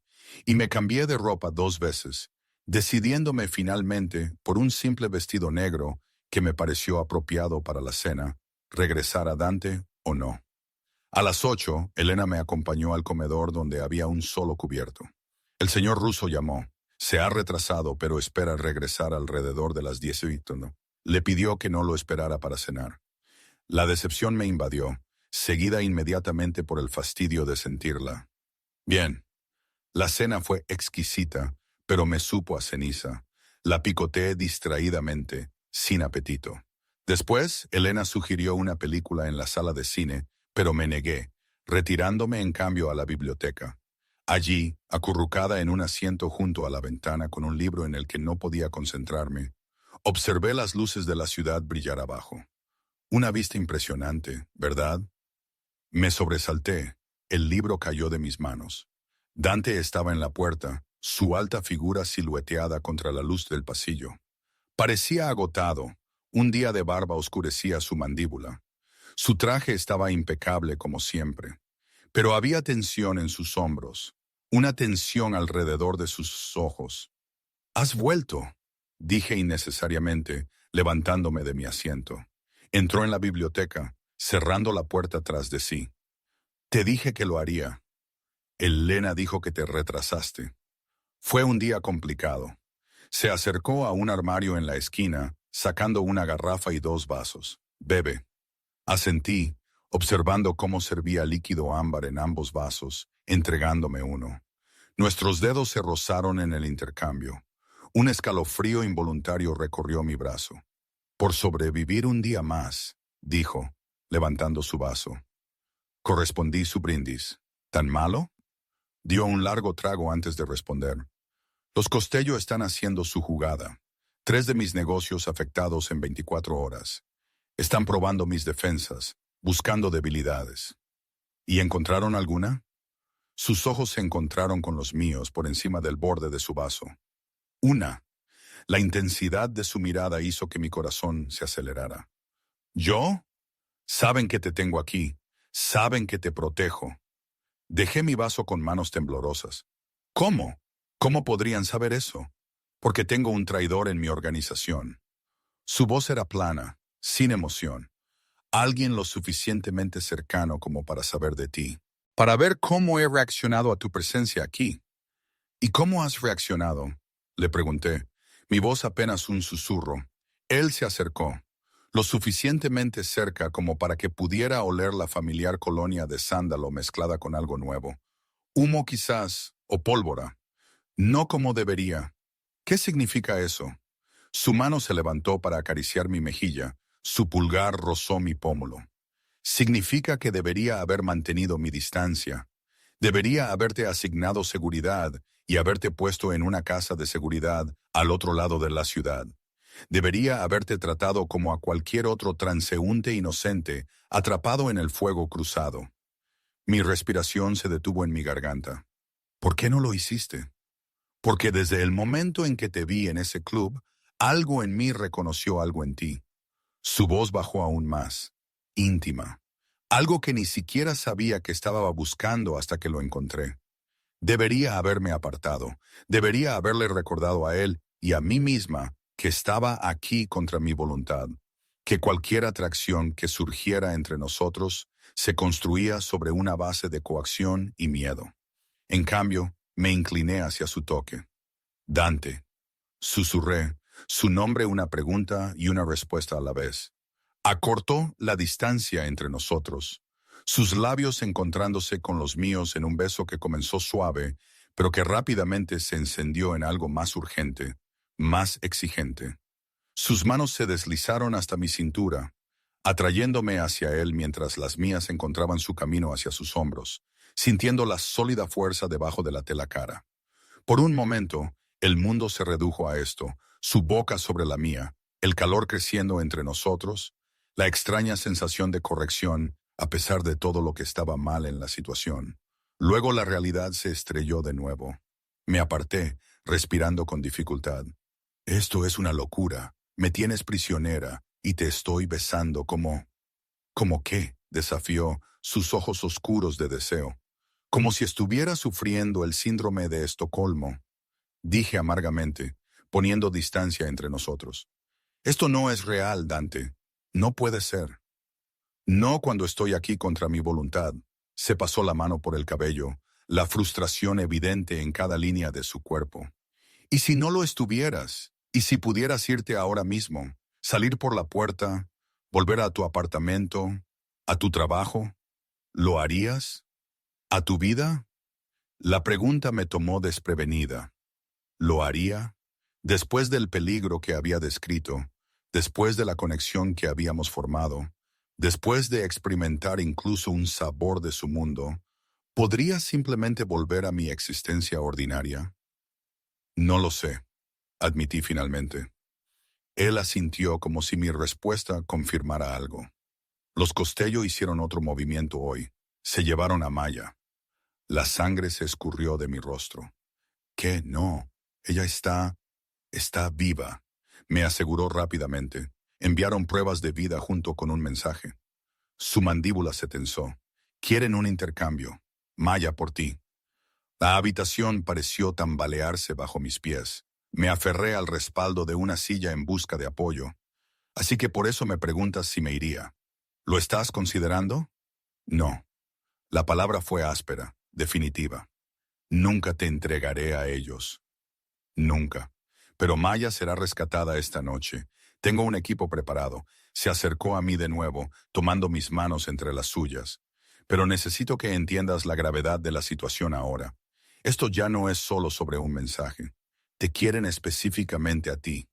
y me cambié de ropa 2 veces, decidiéndome finalmente por un simple vestido negro que me pareció apropiado para la cena, regresar a Dante o no. A las 8, Elena me acompañó al comedor donde había un solo cubierto. El señor ruso llamó. Se ha retrasado, pero espera regresar alrededor de las 18. Le pidió que no lo esperara para cenar. La decepción me invadió, seguida inmediatamente por el fastidio de sentirla. Bien, la cena fue exquisita, pero me supo a ceniza. La picoteé distraídamente, sin apetito. Después, Elena sugirió una película en la sala de cine, pero me negué, retirándome en cambio a la biblioteca. Allí, acurrucada en un asiento junto a la ventana con un libro en el que no podía concentrarme, observé las luces de la ciudad brillar abajo. Una vista impresionante, ¿verdad? Me sobresalté. El libro cayó de mis manos. Dante estaba en la puerta, su alta figura silueteada contra la luz del pasillo. Parecía agotado. Un día de barba oscurecía su mandíbula. Su traje estaba impecable como siempre, pero había tensión en sus hombros, una tensión alrededor de sus ojos. «¿Has vuelto?», dije innecesariamente, levantándome de mi asiento. Entró en la biblioteca, cerrando la puerta tras de sí. «Te dije que lo haría. Elena dijo que te retrasaste». Fue un día complicado. Se acercó a un armario en la esquina, sacando una garrafa y 2 vasos. «Bebe». Asentí, observando cómo servía líquido ámbar en ambos vasos, entregándome uno. Nuestros dedos se rozaron en el intercambio. Un escalofrío involuntario recorrió mi brazo. «Por sobrevivir un día más», dijo, levantando su vaso. Correspondí su brindis. «¿Tan malo?». Dio un largo trago antes de responder. «Los Costello están haciendo su jugada. 3 de mis negocios afectados en 24 horas. Están probando mis defensas, buscando debilidades». «¿Y encontraron alguna?». Sus ojos se encontraron con los míos por encima del borde de su vaso. «Una». La intensidad de su mirada hizo que mi corazón se acelerara. «¿Yo? Saben que te tengo aquí. Saben que te protejo». Dejé mi vaso con manos temblorosas. «¿Cómo? ¿Cómo podrían saber eso?». «Porque tengo un traidor en mi organización». Su voz era plana, sin emoción. «Alguien lo suficientemente cercano como para saber de ti. Para ver cómo he reaccionado a tu presencia aquí». «¿Y cómo has reaccionado?», le pregunté, mi voz apenas un susurro. Él se acercó, lo suficientemente cerca como para que pudiera oler la familiar colonia de sándalo mezclada con algo nuevo. Humo quizás, o pólvora. No como debería. ¿Qué significa eso? Su mano se levantó para acariciar mi mejilla, su pulgar rozó mi pómulo. Significa que debería haber mantenido mi distancia. Debería haberte asignado seguridad y haberte puesto en una casa de seguridad al otro lado de la ciudad. Debería haberte tratado como a cualquier otro transeúnte inocente atrapado en el fuego cruzado. Mi respiración se detuvo en mi garganta. ¿Por qué no lo hiciste? Porque desde el momento en que te vi en ese club, algo en mí reconoció algo en ti. Su voz bajó aún más, íntima. Algo que ni siquiera sabía que estaba buscando hasta que lo encontré. Debería haberme apartado. Debería haberle recordado a él y a mí misma que estaba aquí contra mi voluntad, que cualquier atracción que surgiera entre nosotros se construía sobre una base de coacción y miedo. En cambio, me incliné hacia su toque. «Dante», susurré, su nombre una pregunta y una respuesta a la vez. Acortó la distancia entre nosotros, sus labios encontrándose con los míos en un beso que comenzó suave, pero que rápidamente se encendió en algo más urgente, más exigente. Sus manos se deslizaron hasta mi cintura, atrayéndome hacia él mientras las mías encontraban su camino hacia sus hombros, sintiendo la sólida fuerza debajo de la tela cara. Por un momento, el mundo se redujo a esto, su boca sobre la mía, el calor creciendo entre nosotros, la extraña sensación de corrección a pesar de todo lo que estaba mal en la situación. Luego la realidad se estrelló de nuevo. Me aparté, respirando con dificultad. Esto es una locura. Me tienes prisionera y te estoy besando como... ¿Cómo qué? Desafió, sus ojos oscuros de deseo. Como si estuviera sufriendo el síndrome de Estocolmo. Dije amargamente, poniendo distancia entre nosotros. Esto no es real, Dante. No puede ser. No cuando estoy aquí contra mi voluntad. Se pasó la mano por el cabello, la frustración evidente en cada línea de su cuerpo. ¿Y si no lo estuvieras? ¿Y si pudieras irte ahora mismo? Salir por la puerta, volver a tu apartamento, a tu trabajo. ¿Lo harías? ¿A tu vida? La pregunta me tomó desprevenida. ¿Lo haría? Después del peligro que había descrito, después de la conexión que habíamos formado, después de experimentar incluso un sabor de su mundo, ¿podría simplemente volver a mi existencia ordinaria? No lo sé, admití finalmente. Él asintió como si mi respuesta confirmara algo. Los Costello hicieron otro movimiento hoy. Se llevaron a Maya. La sangre se escurrió de mi rostro. ¿Qué? No. Ella está viva, me aseguró rápidamente. Enviaron pruebas de vida junto con un mensaje. Su mandíbula se tensó. Quieren un intercambio. Maya por ti. La habitación pareció tambalearse bajo mis pies. Me aferré al respaldo de una silla en busca de apoyo. Así que por eso me preguntas si me iría. ¿Lo estás considerando? No. La palabra fue áspera, definitiva. Nunca te entregaré a ellos. Nunca. Pero Maya será rescatada esta noche. Tengo un equipo preparado. Se acercó a mí de nuevo, tomando mis manos entre las suyas. Pero necesito que entiendas la gravedad de la situación ahora. Esto ya no es solo sobre un mensaje. Te quieren específicamente a ti.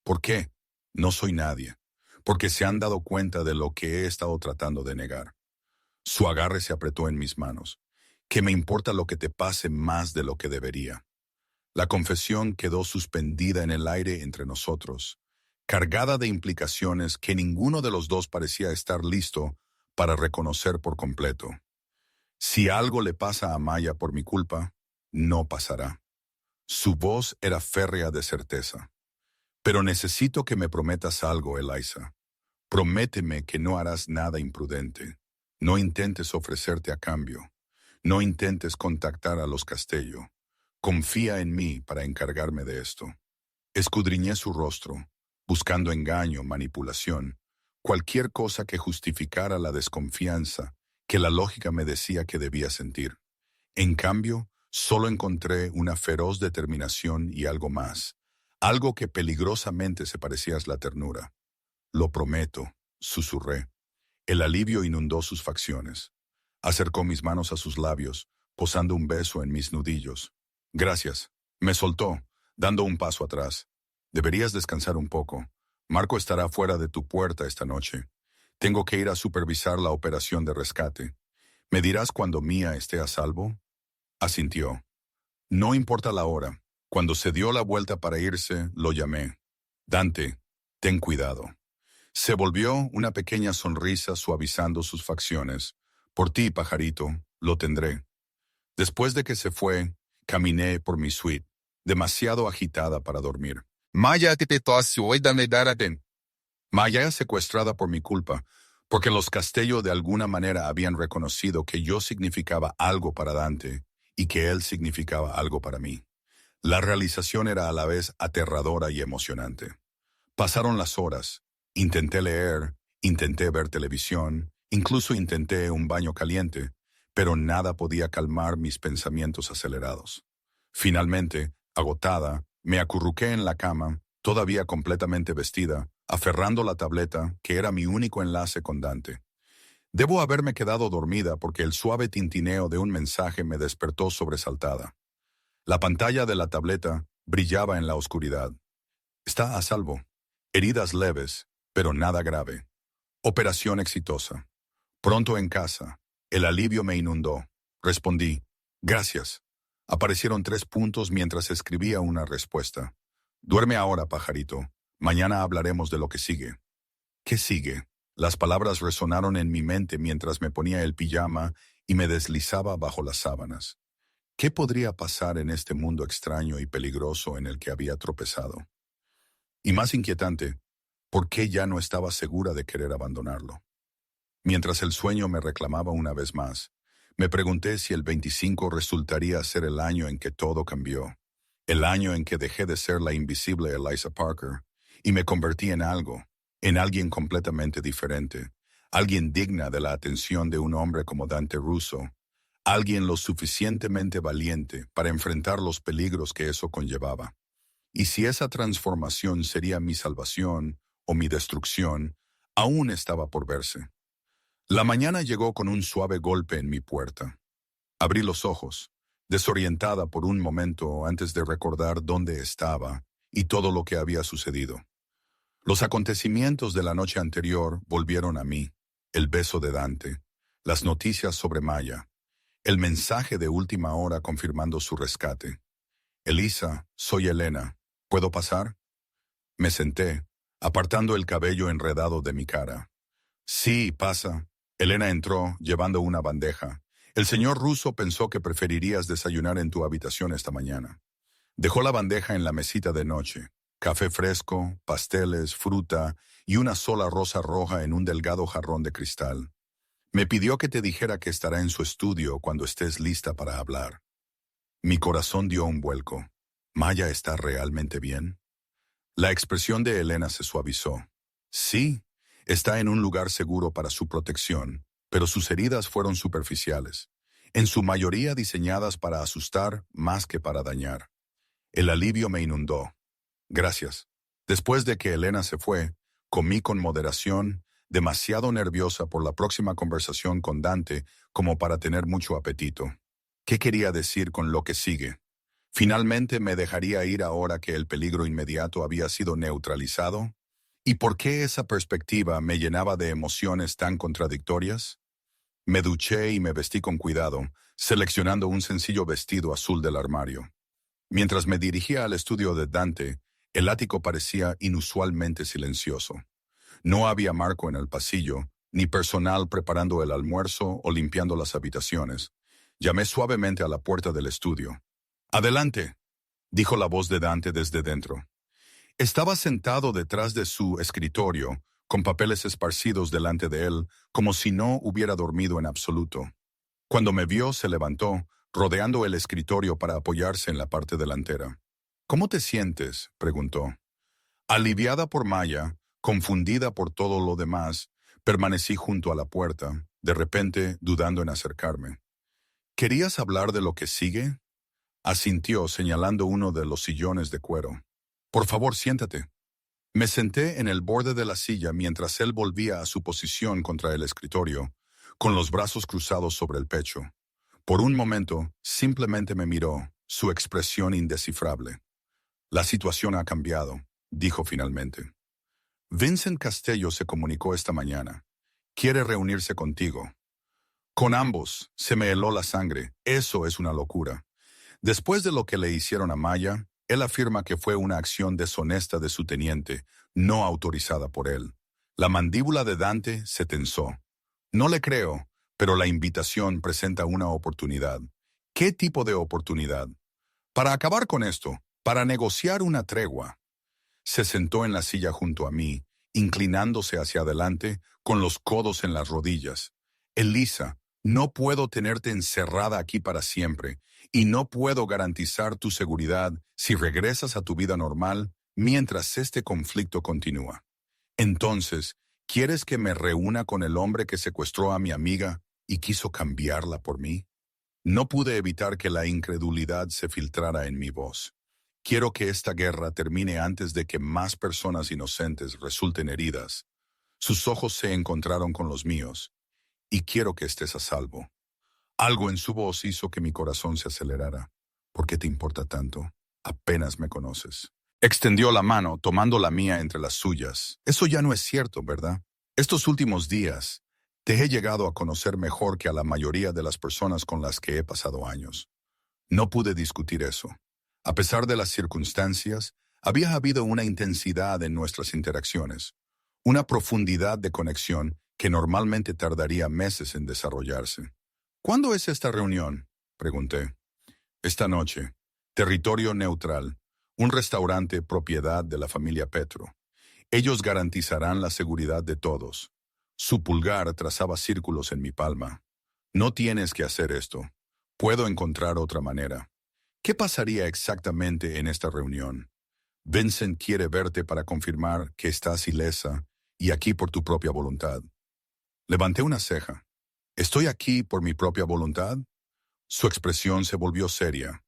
¿Por qué? No soy nadie. Porque se han dado cuenta de lo que he estado tratando de negar. Su agarre se apretó en mis manos. Que me importa lo que te pase más de lo que debería. La confesión quedó suspendida en el aire entre nosotros, cargada de implicaciones que ninguno de los dos parecía estar listo para reconocer por completo. Si algo le pasa a Maya por mi culpa, no pasará. Su voz era férrea de certeza. Pero necesito que me prometas algo, Eliza. Prométeme que no harás nada imprudente. No intentes ofrecerte a cambio. No intentes contactar a los Castello. Confía en mí para encargarme de esto. Escudriñé su rostro, buscando engaño, manipulación, cualquier cosa que justificara la desconfianza que la lógica me decía que debía sentir. En cambio, solo encontré una feroz determinación y algo más, algo que peligrosamente se parecía a la ternura. Lo prometo, susurré. El alivio inundó sus facciones. Acercó mis manos a sus labios, posando un beso en mis nudillos. Gracias. Me soltó, dando un paso atrás. Deberías descansar un poco. Marco estará fuera de tu puerta esta noche. Tengo que ir a supervisar la operación de rescate. ¿Me dirás cuando Mía esté a salvo? Asintió. No importa la hora. Cuando se dio la vuelta para irse, lo llamé. Dante, ten cuidado. Se volvió una pequeña sonrisa suavizando sus facciones. Por ti, pajarito, lo tendré. Después de que se fue, caminé por mi suite, demasiado agitada para dormir. Maya Maya secuestrada por mi culpa, porque los Castello de alguna manera habían reconocido que yo significaba algo para Dante y que él significaba algo para mí. La realización era a la vez aterradora y emocionante. Pasaron las horas. Intenté leer, intenté ver televisión, incluso intenté un baño caliente, pero nada podía calmar mis pensamientos acelerados. Finalmente, agotada, me acurruqué en la cama, todavía completamente vestida, aferrando la tableta, que era mi único enlace con Dante. Debo haberme quedado dormida porque el suave tintineo de un mensaje me despertó sobresaltada. La pantalla de la tableta brillaba en la oscuridad. Está a salvo. Heridas leves, pero nada grave. Operación exitosa. Pronto en casa. El alivio me inundó. Respondí, gracias. Aparecieron 3 puntos mientras escribía una respuesta. Duerme ahora, pajarito. Mañana hablaremos de lo que sigue. ¿Qué sigue? Las palabras resonaron en mi mente mientras me ponía el pijama y me deslizaba bajo las sábanas. ¿Qué podría pasar en este mundo extraño y peligroso en el que había tropezado? Y más inquietante, ¿por qué ya no estaba segura de querer abandonarlo? Mientras el sueño me reclamaba una vez más, me pregunté si el 25 resultaría ser el año en que todo cambió, el año en que dejé de ser la invisible Eliza Parker y me convertí en algo, en alguien completamente diferente, alguien digna de la atención de un hombre como Dante Russo, alguien lo suficientemente valiente para enfrentar los peligros que eso conllevaba. Y si esa transformación sería mi salvación o mi destrucción, aún estaba por verse. La mañana llegó con un suave golpe en mi puerta. Abrí los ojos, desorientada por un momento antes de recordar dónde estaba y todo lo que había sucedido. Los acontecimientos de la noche anterior volvieron a mí, el beso de Dante, las noticias sobre Maya, el mensaje de última hora confirmando su rescate. Elisa, soy Elena. ¿Puedo pasar? Me senté, apartando el cabello enredado de mi cara. Sí, pasa. Elena entró, llevando una bandeja. El señor Russo pensó que preferirías desayunar en tu habitación esta mañana. Dejó la bandeja en la mesita de noche. Café fresco, pasteles, fruta y una sola rosa roja en un delgado jarrón de cristal. Me pidió que te dijera que estará en su estudio cuando estés lista para hablar. Mi corazón dio un vuelco. ¿Maya está realmente bien? La expresión de Elena se suavizó. Sí, está en un lugar seguro para su protección, pero sus heridas fueron superficiales, en su mayoría diseñadas para asustar más que para dañar. El alivio me inundó. Gracias. Después de que Elena se fue, comí con moderación, demasiado nerviosa por la próxima conversación con Dante como para tener mucho apetito. ¿Qué quería decir con lo que sigue? ¿Finalmente me dejaría ir ahora que el peligro inmediato había sido neutralizado? ¿Y por qué esa perspectiva me llenaba de emociones tan contradictorias? Me duché y me vestí con cuidado, seleccionando un sencillo vestido azul del armario. Mientras me dirigía al estudio de Dante, el ático parecía inusualmente silencioso. No había marco en el pasillo, ni personal preparando el almuerzo o limpiando las habitaciones. Llamé suavemente a la puerta del estudio. «Adelante», dijo la voz de Dante desde dentro. Estaba sentado detrás de su escritorio, con papeles esparcidos delante de él, como si no hubiera dormido en absoluto. Cuando me vio, se levantó, rodeando el escritorio para apoyarse en la parte delantera. «¿Cómo te sientes?», preguntó. Aliviada por Maya, confundida por todo lo demás, permanecí junto a la puerta, de repente dudando en acercarme. «¿Querías hablar de lo que sigue?», asintió señalando uno de los sillones de cuero. «Por favor, siéntate». Me senté en el borde de la silla mientras él volvía a su posición contra el escritorio, con los brazos cruzados sobre el pecho. Por un momento, simplemente me miró, su expresión indescifrable. «La situación ha cambiado», dijo finalmente. «Vincent Castello se comunicó esta mañana. Quiere reunirse contigo». Con ambos, se me heló la sangre. Eso es una locura. Después de lo que le hicieron a Maya, él afirma que fue una acción deshonesta de su teniente, no autorizada por él. La mandíbula de Dante se tensó. No le creo, pero la invitación presenta una oportunidad. ¿Qué tipo de oportunidad? Para acabar con esto, para negociar una tregua. Se sentó en la silla junto a mí, inclinándose hacia adelante, con los codos en las rodillas. «Elisa, no puedo tenerte encerrada aquí para siempre, y no puedo garantizar tu seguridad si regresas a tu vida normal mientras este conflicto continúa. Entonces, ¿quieres que me reúna con el hombre que secuestró a mi amiga y quiso cambiarla por mí?» No pude evitar que la incredulidad se filtrara en mi voz. «Quiero que esta guerra termine antes de que más personas inocentes resulten heridas». Sus ojos se encontraron con los míos. «Y quiero que estés a salvo». Algo en su voz hizo que mi corazón se acelerara. «¿Por qué te importa tanto? Apenas me conoces». Extendió la mano, tomando la mía entre las suyas. «Eso ya no es cierto, ¿verdad? Estos últimos días, Te he llegado a conocer mejor que a la mayoría de las personas con las que he pasado años. No pude discutir eso. A pesar de las circunstancias, había habido una intensidad en nuestras interacciones, una profundidad de conexión que normalmente tardaría meses en desarrollarse. ¿Cuándo es esta reunión?, pregunté. Esta noche. Territorio neutral. Un restaurante propiedad de la familia Petro. Ellos garantizarán la seguridad de todos. Su pulgar trazaba círculos en mi palma. No tienes que hacer esto. Puedo encontrar otra manera. ¿Qué pasaría exactamente en esta reunión? Vincent quiere verte para confirmar que estás ilesa y aquí por tu propia voluntad. Levanté una ceja. ¿Estoy aquí por mi propia voluntad? Su expresión se volvió seria.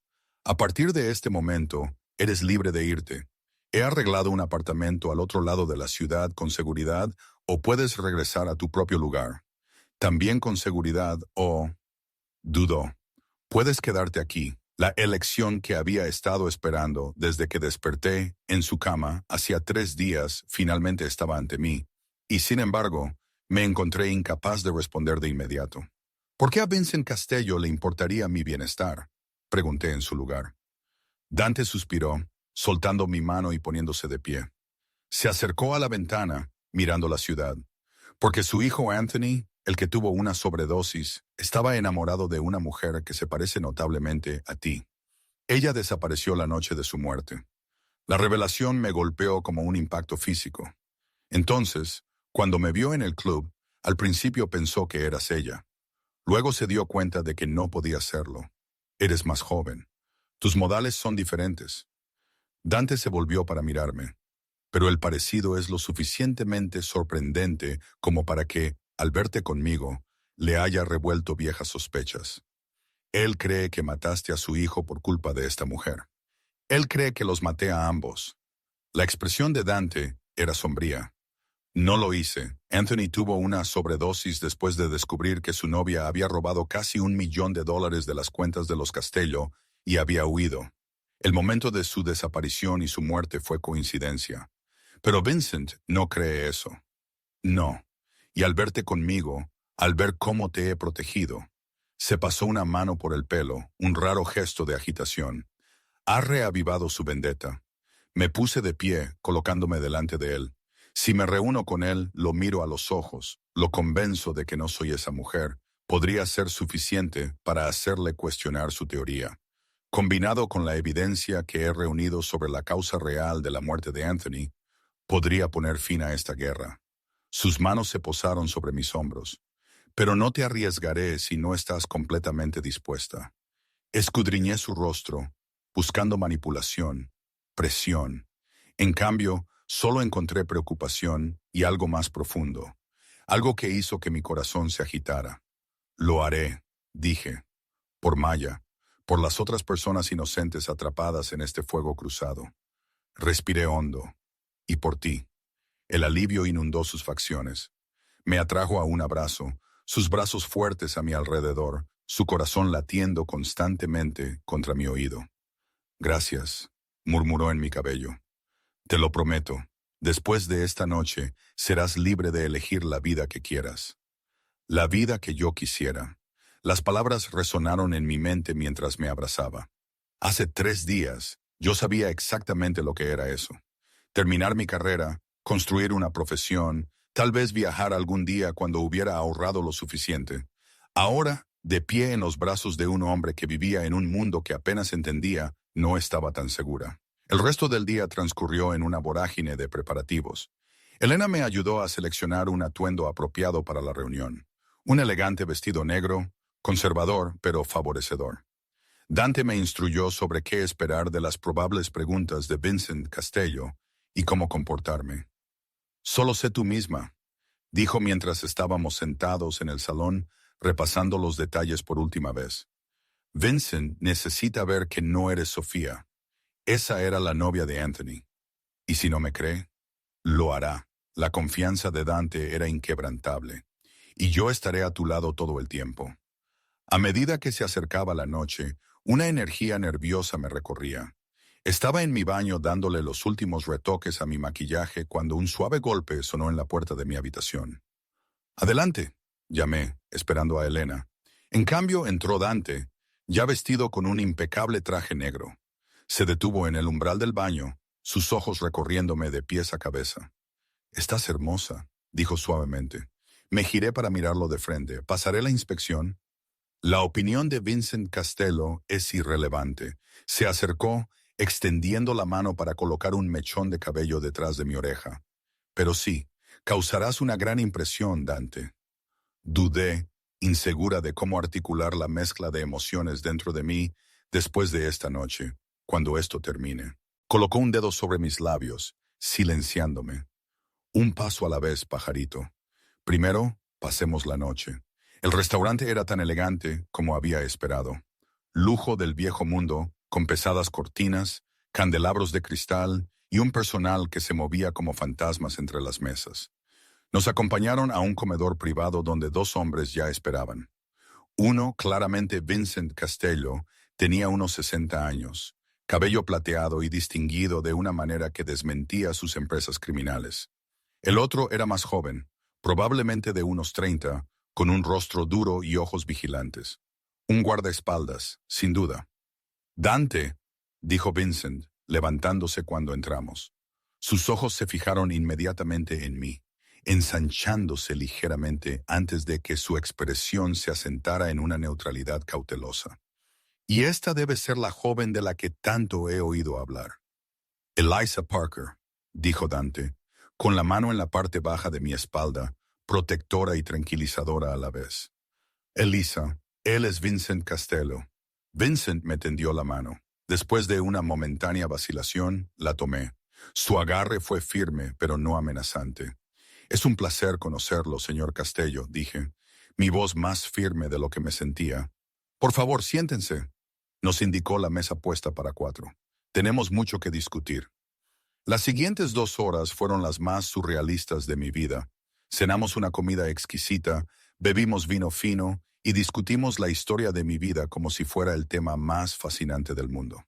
A partir de este momento, eres libre de irte. He arreglado un apartamento al otro lado de la ciudad con seguridad o puedes regresar a tu propio lugar. También con seguridad o... Dudó. Puedes quedarte aquí. La elección que había estado esperando desde que desperté en su cama hacía 3 días finalmente estaba ante mí, y sin embargo, me encontré incapaz de responder de inmediato. ¿Por qué a Vincent Castello le importaría mi bienestar?, pregunté en su lugar. Dante suspiró, soltando mi mano y poniéndose de pie. Se acercó a la ventana, mirando la ciudad, porque su hijo Anthony, el que tuvo una sobredosis, estaba enamorado de una mujer que se parece notablemente a ti. Ella desapareció la noche de su muerte. La revelación me golpeó como un impacto físico. Entonces, cuando me vio en el club, al principio pensó que eras ella. Luego se dio cuenta de que no podía serlo. Eres más joven. Tus modales son diferentes. Dante se volvió para mirarme, pero el parecido es lo suficientemente sorprendente como para que, al verte conmigo, le haya revuelto viejas sospechas. Él cree que mataste a su hijo por culpa de esta mujer. Él cree que los maté a ambos. La expresión de Dante era sombría. No lo hice. Anthony tuvo una sobredosis después de descubrir que su novia había robado casi $1 millón de las cuentas de los Castello y había huido. El momento de su desaparición y su muerte fue coincidencia. Pero Vincent no cree eso. No. Y al verte conmigo, al ver cómo te he protegido, se pasó una mano por el pelo, un raro gesto de agitación. Ha reavivado su vendetta. Me puse de pie, colocándome delante de él. Si me reúno con él, lo miro a los ojos, lo convenzo de que no soy esa mujer, podría ser suficiente para hacerle cuestionar su teoría. Combinado con la evidencia que he reunido sobre la causa real de la muerte de Anthony, podría poner fin a esta guerra. Sus manos se posaron sobre mis hombros. Pero no te arriesgaré si no estás completamente dispuesta. Escudriñé su rostro, buscando manipulación, presión. En cambio, solo encontré preocupación y algo más profundo. Algo que hizo que mi corazón se agitara. Lo haré, dije, por Maya, por las otras personas inocentes atrapadas en este fuego cruzado. Respiré hondo. Y por ti. El alivio inundó sus facciones. Me atrajo a un abrazo, sus brazos fuertes a mi alrededor, su corazón latiendo constantemente contra mi oído. Gracias, murmuró en mi cabello. Te lo prometo, después de esta noche serás libre de elegir la vida que quieras. La vida que yo quisiera. Las palabras resonaron en mi mente mientras me abrazaba. Hace 3 días, yo sabía exactamente lo que era eso. Terminar mi carrera, construir una profesión, tal vez viajar algún día cuando hubiera ahorrado lo suficiente. Ahora, de pie en los brazos de un hombre que vivía en un mundo que apenas entendía, no estaba tan segura. El resto del día transcurrió en una vorágine de preparativos. Elena me ayudó a seleccionar un atuendo apropiado para la reunión. Un elegante vestido negro, conservador pero favorecedor. Dante me instruyó sobre qué esperar de las probables preguntas de Vincent Castello y cómo comportarme. Solo sé tú misma, dijo mientras estábamos sentados en el salón repasando los detalles por última vez. Vincent necesita ver que no eres Sofía. Esa era la novia de Anthony. Y si no me cree, lo hará. La confianza de Dante era inquebrantable. Y yo estaré a tu lado todo el tiempo. A medida que se acercaba la noche, una energía nerviosa me recorría. Estaba en mi baño dándole los últimos retoques a mi maquillaje cuando un suave golpe sonó en la puerta de mi habitación. «Adelante», llamé, esperando a Elena. En cambio, entró Dante, ya vestido con un impecable traje negro. Se detuvo en el umbral del baño, sus ojos recorriéndome de pies a cabeza. «Estás hermosa», dijo suavemente. Me giré para mirarlo de frente. «¿Pasaré la inspección?» La opinión de Vincent Castello es irrelevante. Se acercó, extendiendo la mano para colocar un mechón de cabello detrás de mi oreja. «Pero sí, causarás una gran impresión, Dante». Dudé, insegura de cómo articular la mezcla de emociones dentro de mí después de esta noche, cuando esto termine. Colocó un dedo sobre mis labios, silenciándome. «Un paso a la vez, pajarito. Primero, pasemos la noche». El restaurante era tan elegante como había esperado. Lujo del viejo mundo, con pesadas cortinas, candelabros de cristal y un personal que se movía como fantasmas entre las mesas. Nos acompañaron a un comedor privado donde dos hombres ya esperaban. Uno, claramente Vincent Castello, tenía unos 60 años, cabello plateado y distinguido de una manera que desmentía sus empresas criminales. El otro era más joven, probablemente de unos 30, con un rostro duro y ojos vigilantes. Un guardaespaldas, sin duda. «Dante», dijo Vincent, levantándose cuando entramos. Sus ojos se fijaron inmediatamente en mí, ensanchándose ligeramente antes de que su expresión se asentara en una neutralidad cautelosa. «Y esta debe ser la joven de la que tanto he oído hablar». «Eliza Parker», dijo Dante, con la mano en la parte baja de mi espalda, protectora y tranquilizadora a la vez. «Elisa, él es Vincent Castello». Vincent me tendió la mano. Después de una momentánea vacilación, la tomé. Su agarre fue firme, pero no amenazante. «Es un placer conocerlo, señor Castello», dije, mi voz más firme de lo que me sentía. «Por favor, siéntense», nos indicó la mesa puesta para 4. «Tenemos mucho que discutir». Las siguientes 2 horas fueron las más surrealistas de mi vida. Cenamos una comida exquisita, bebimos vino fino y discutimos la historia de mi vida como si fuera el tema más fascinante del mundo.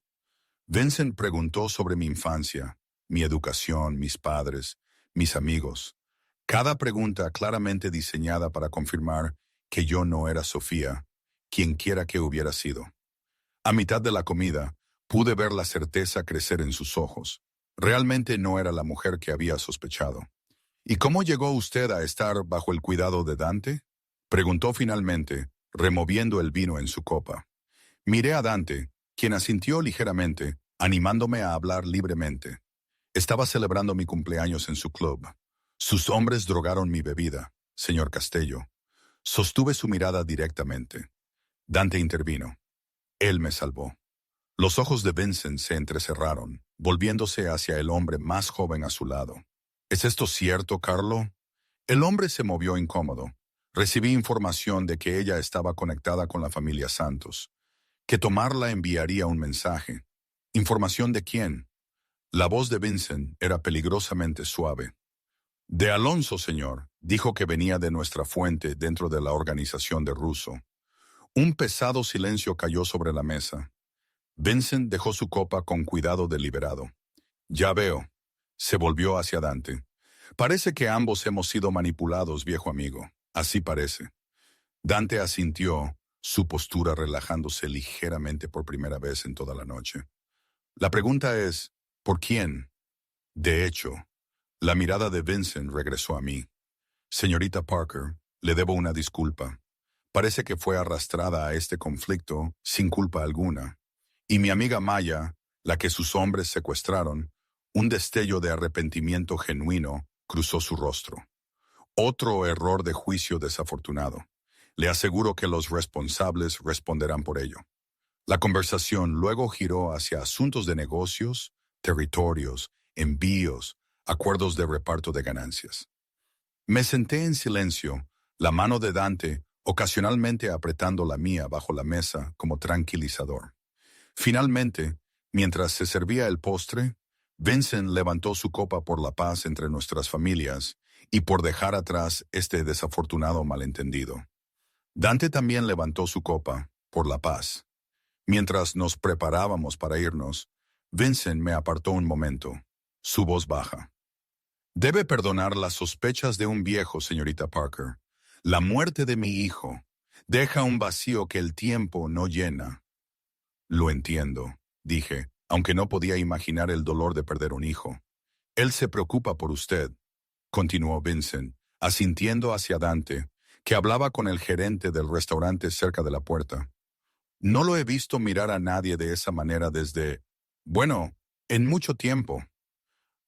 Vincent preguntó sobre mi infancia, mi educación, mis padres, mis amigos. Cada pregunta claramente diseñada para confirmar que yo no era Sofía, quienquiera que hubiera sido. A mitad de la comida, pude ver la certeza crecer en sus ojos. Realmente no era la mujer que había sospechado. «¿Y cómo llegó usted a estar bajo el cuidado de Dante?», preguntó finalmente, removiendo el vino en su copa. Miré a Dante, quien asintió ligeramente, animándome a hablar libremente. Estaba celebrando mi cumpleaños en su club. Sus hombres drogaron mi bebida, señor Castello. Sostuve su mirada directamente. Dante intervino. Él me salvó. Los ojos de Vincent se entrecerraron, volviéndose hacia el hombre más joven a su lado. «¿Es esto cierto, Carlo?» El hombre se movió incómodo. Recibí información de que ella estaba conectada con la familia Santos, que tomarla enviaría un mensaje. ¿Información de quién? La voz de Vincent era peligrosamente suave. «De Alonso, señor», dijo, que venía de nuestra fuente dentro de la organización de Russo. Un pesado silencio cayó sobre la mesa. Vincent dejó su copa con cuidado deliberado. «Ya veo». Se volvió hacia Dante. «Parece que ambos hemos sido manipulados, viejo amigo. Así parece». Dante asintió, su postura relajándose ligeramente por primera vez en toda la noche. «La pregunta es, ¿por quién?» De hecho, la mirada de Vincent regresó a mí. «Señorita Parker, le debo una disculpa. Parece que fue arrastrada a este conflicto sin culpa alguna. Y mi amiga Maya, la que sus hombres secuestraron, un destello de arrepentimiento genuino cruzó su rostro. Otro error de juicio desafortunado. Le aseguro que los responsables responderán por ello». La conversación luego giró hacia asuntos de negocios, territorios, envíos, acuerdos de reparto de ganancias. Me senté en silencio, la mano de Dante ocasionalmente apretando la mía bajo la mesa como tranquilizador. Finalmente, mientras se servía el postre, Vincent levantó su copa por la paz entre nuestras familias y por dejar atrás este desafortunado malentendido. Dante también levantó su copa por la paz. Mientras nos preparábamos para irnos, Vincent me apartó un momento, su voz baja. «Debe perdonar las sospechas de un viejo, señorita Parker. La muerte de mi hijo deja un vacío que el tiempo no llena. Lo entiendo, dije, aunque no podía imaginar el dolor de perder un hijo. Él se preocupa por usted, continuó Vincent, asintiendo hacia Dante, que hablaba con el gerente del restaurante cerca de la puerta. No lo he visto mirar a nadie de esa manera desde, bueno, en mucho tiempo.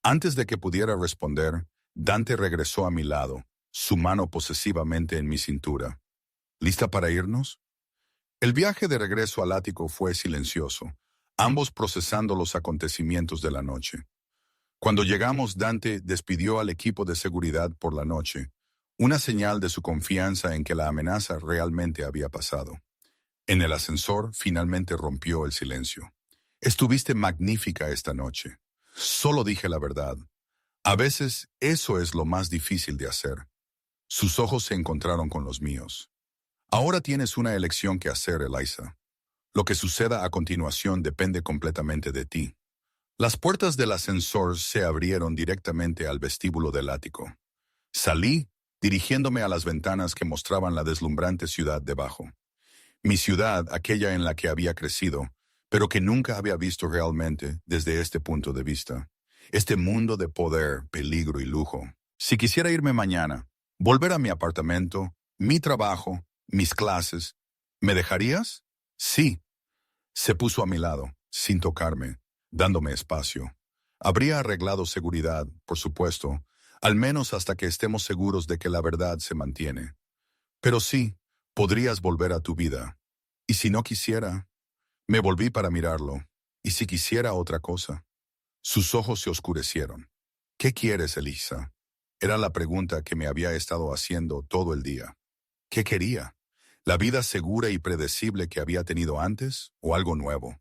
Antes de que pudiera responder, Dante regresó a mi lado, su mano posesivamente en mi cintura. ¿Lista para irnos? El viaje de regreso al ático fue silencioso, ambos procesando los acontecimientos de la noche. Cuando llegamos, Dante despidió al equipo de seguridad por la noche, una señal de su confianza en que la amenaza realmente había pasado. En el ascensor finalmente rompió el silencio. Estuviste magnífica esta noche. Solo dije la verdad. A veces eso es lo más difícil de hacer. Sus ojos se encontraron con los míos. Ahora tienes una elección que hacer, Eliza. Lo que suceda a continuación depende completamente de ti. Las puertas del ascensor se abrieron directamente al vestíbulo del ático. Salí, dirigiéndome a las ventanas que mostraban la deslumbrante ciudad debajo. Mi ciudad, aquella en la que había crecido, pero que nunca había visto realmente desde este punto de vista. Este mundo de poder, peligro y lujo. Si quisiera irme mañana, volver a mi apartamento, mi trabajo, mis clases, ¿me dejarías? Sí. Se puso a mi lado, sin tocarme, dándome espacio. Habría arreglado seguridad, por supuesto, al menos hasta que estemos seguros de que la verdad se mantiene. Pero sí, podrías volver a tu vida. Y si no quisiera, me volví para mirarlo. ¿Y si quisiera otra cosa? Sus ojos se oscurecieron. ¿Qué quieres, Elisa? Era la pregunta que me había estado haciendo todo el día. ¿Qué quería? ¿La vida segura y predecible que había tenido antes o algo nuevo?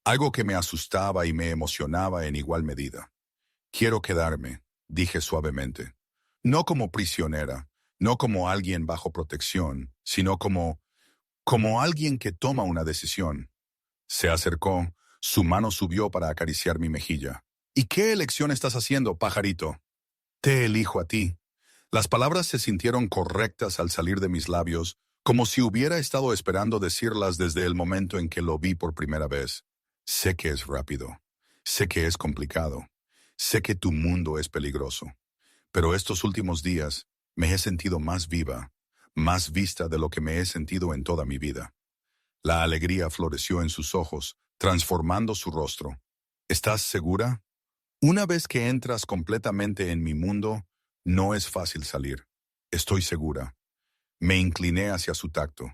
Algo que me asustaba y me emocionaba en igual medida. Quiero quedarme, dije suavemente. No como prisionera, no como alguien bajo protección, sino como alguien que toma una decisión. Se acercó, su mano subió para acariciar mi mejilla. ¿Y qué elección estás haciendo, pajarito? Te elijo a ti. Las palabras se sintieron correctas al salir de mis labios, como si hubiera estado esperando decirlas desde el momento en que lo vi por primera vez. Sé que es rápido, sé que es complicado, sé que tu mundo es peligroso, pero estos últimos días me he sentido más viva, más vista de lo que me he sentido en toda mi vida. La alegría floreció en sus ojos, transformando su rostro. ¿Estás segura? Una vez que entras completamente en mi mundo, no es fácil salir. Estoy segura. Me incliné hacia su tacto.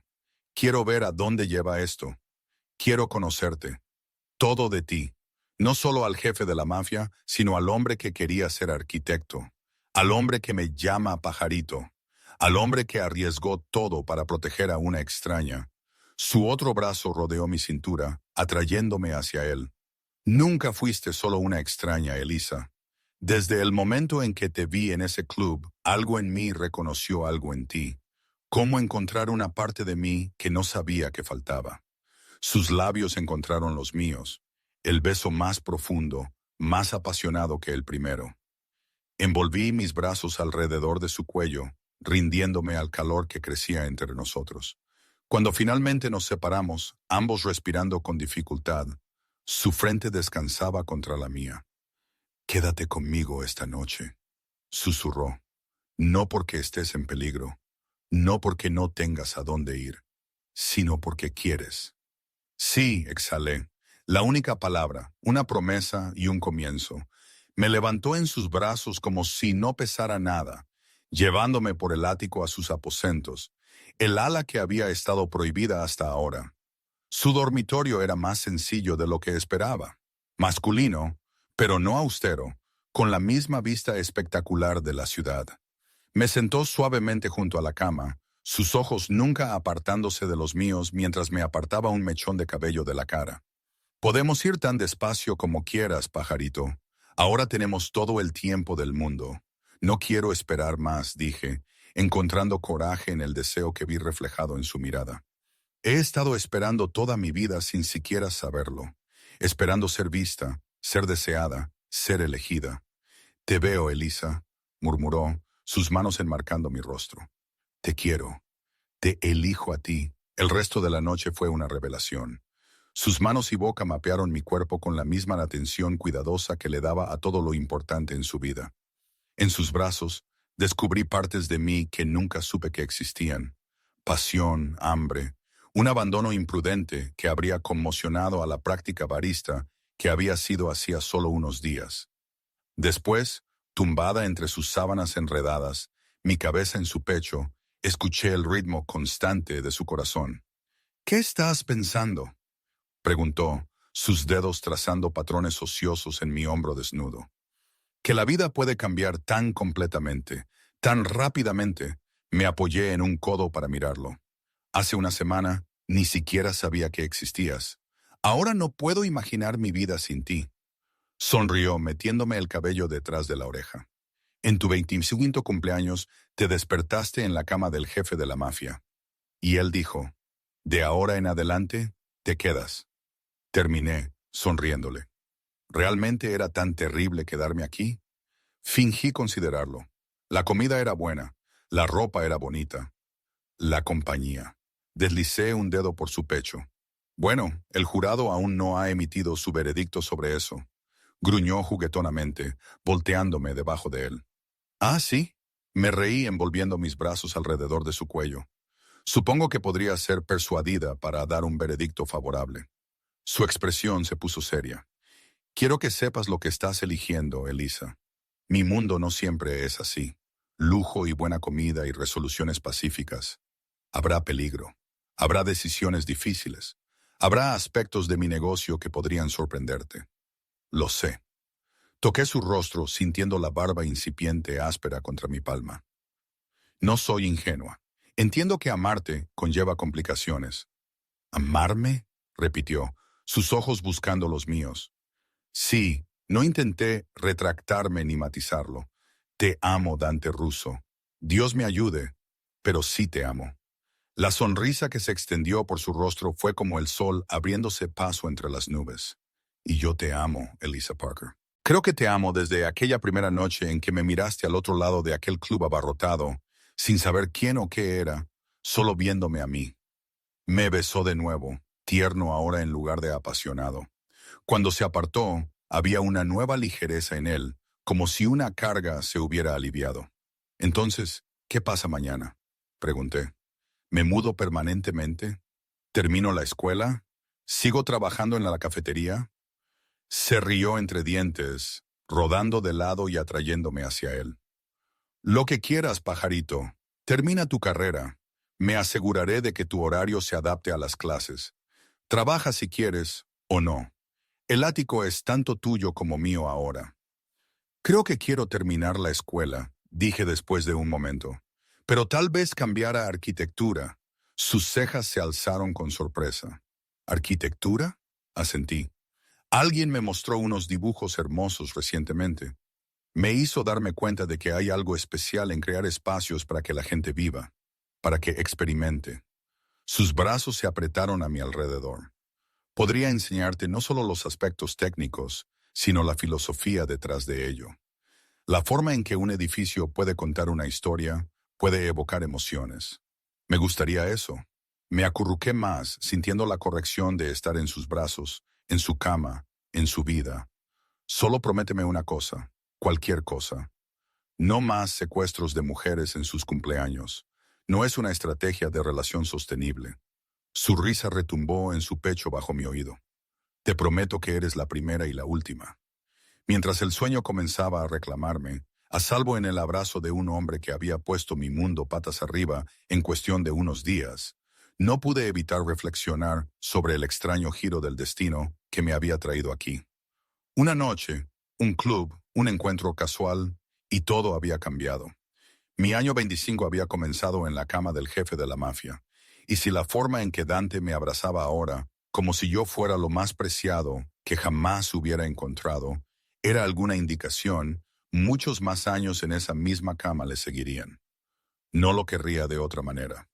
Quiero ver a dónde lleva esto. Quiero conocerte. Todo de ti. No solo al jefe de la mafia, sino al hombre que quería ser arquitecto. Al hombre que me llama pajarito. Al hombre que arriesgó todo para proteger a una extraña. Su otro brazo rodeó mi cintura, atrayéndome hacia él. Nunca fuiste solo una extraña, Elisa. Desde el momento en que te vi en ese club, algo en mí reconoció algo en ti. Cómo encontrar una parte de mí que no sabía que faltaba. Sus labios encontraron los míos, el beso más profundo, más apasionado que el primero. Envolví mis brazos alrededor de su cuello, rindiéndome al calor que crecía entre nosotros. Cuando finalmente nos separamos, ambos respirando con dificultad, su frente descansaba contra la mía. Quédate conmigo esta noche, susurró. No porque estés en peligro, no porque no tengas a dónde ir, sino porque quieres. Sí, exhalé. La única palabra, una promesa y un comienzo. Me levantó en sus brazos como si no pesara nada, llevándome por el ático a sus aposentos, el ala que había estado prohibida hasta ahora. Su dormitorio era más sencillo de lo que esperaba. Masculino, pero no austero, con la misma vista espectacular de la ciudad. Me sentó suavemente junto a la cama, sus ojos nunca apartándose de los míos mientras me apartaba un mechón de cabello de la cara. Podemos ir tan despacio como quieras, pajarito. Ahora tenemos todo el tiempo del mundo. No quiero esperar más, dije, encontrando coraje en el deseo que vi reflejado en su mirada. He estado esperando toda mi vida sin siquiera saberlo, esperando ser vista, ser deseada, ser elegida. Te veo, Elisa, murmuró, sus manos enmarcando mi rostro. Te quiero. Te elijo a ti. El resto de la noche fue una revelación. Sus manos y boca mapearon mi cuerpo con la misma atención cuidadosa que le daba a todo lo importante en su vida. En sus brazos, descubrí partes de mí que nunca supe que existían. Pasión, hambre, un abandono imprudente que habría conmocionado a la práctica barista que había sido hacía solo unos días. Después, tumbada entre sus sábanas enredadas, mi cabeza en su pecho, escuché el ritmo constante de su corazón. ¿Qué estás pensando?, preguntó, sus dedos trazando patrones ociosos en mi hombro desnudo. Que la vida puede cambiar tan completamente, tan rápidamente. Me apoyé en un codo para mirarlo. Hace una semana ni siquiera sabía que existías. Ahora no puedo imaginar mi vida sin ti. Sonrió metiéndome el cabello detrás de la oreja. En tu 25 cumpleaños te despertaste en la cama del jefe de la mafia. Y él dijo, de ahora en adelante, te quedas. Terminé, sonriéndole. ¿Realmente era tan terrible quedarme aquí? Fingí considerarlo. La comida era buena, la ropa era bonita. La compañía. Deslicé un dedo por su pecho. Bueno, el jurado aún no ha emitido su veredicto sobre eso. Gruñó juguetonamente, volteándome debajo de él. Ah, sí. Me reí envolviendo mis brazos alrededor de su cuello. Supongo que podría ser persuadida para dar un veredicto favorable. Su expresión se puso seria. Quiero que sepas lo que estás eligiendo, Elisa. Mi mundo no siempre es así. Lujo y buena comida y resoluciones pacíficas. Habrá peligro. Habrá decisiones difíciles. Habrá aspectos de mi negocio que podrían sorprenderte. Lo sé. Toqué su rostro sintiendo la barba incipiente áspera contra mi palma. No soy ingenua. Entiendo que amarte conlleva complicaciones. ¿Amarme?, repitió, sus ojos buscando los míos. Sí, no intenté retractarme ni matizarlo. Te amo, Dante Russo. Dios me ayude, pero sí te amo. La sonrisa que se extendió por su rostro fue como el sol abriéndose paso entre las nubes. Y yo te amo, Elisa Parker. Creo que te amo desde aquella primera noche en que me miraste al otro lado de aquel club abarrotado, sin saber quién o qué era, solo viéndome a mí. Me besó de nuevo, tierno ahora en lugar de apasionado. Cuando se apartó, había una nueva ligereza en él, como si una carga se hubiera aliviado. Entonces, ¿qué pasa mañana?, pregunté. ¿Me mudo permanentemente? ¿Termino la escuela? ¿Sigo trabajando en la cafetería? Se rió entre dientes, rodando de lado y atrayéndome hacia él. Lo que quieras, pajarito. Termina tu carrera. Me aseguraré de que tu horario se adapte a las clases. Trabaja si quieres o no. El ático es tanto tuyo como mío ahora. Creo que quiero terminar la escuela, dije después de un momento. Pero tal vez cambiar a arquitectura. Sus cejas se alzaron con sorpresa. ¿Arquitectura?, asentí. Alguien me mostró unos dibujos hermosos recientemente. Me hizo darme cuenta de que hay algo especial en crear espacios para que la gente viva, para que experimente. Sus brazos se apretaron a mi alrededor. Podría enseñarte no solo los aspectos técnicos, sino la filosofía detrás de ello. La forma en que un edificio puede contar una historia, puede evocar emociones. Me gustaría eso. Me acurruqué más, sintiendo la corrección de estar en sus brazos, en su cama, en su vida. Solo prométeme una cosa, cualquier cosa. No más secuestros de mujeres en sus cumpleaños. No es una estrategia de relación sostenible. Su risa retumbó en su pecho bajo mi oído. Te prometo que eres la primera y la última. Mientras el sueño comenzaba a reclamarme, a salvo en el abrazo de un hombre que había puesto mi mundo patas arriba en cuestión de unos días, no pude evitar reflexionar sobre el extraño giro del destino que me había traído aquí. Una noche, un club, un encuentro casual, y todo había cambiado. Mi año 25 había comenzado en la cama del jefe de la mafia, y si la forma en que Dante me abrazaba ahora, como si yo fuera lo más preciado que jamás hubiera encontrado, era alguna indicación, muchos más años en esa misma cama le seguirían. No lo querría de otra manera.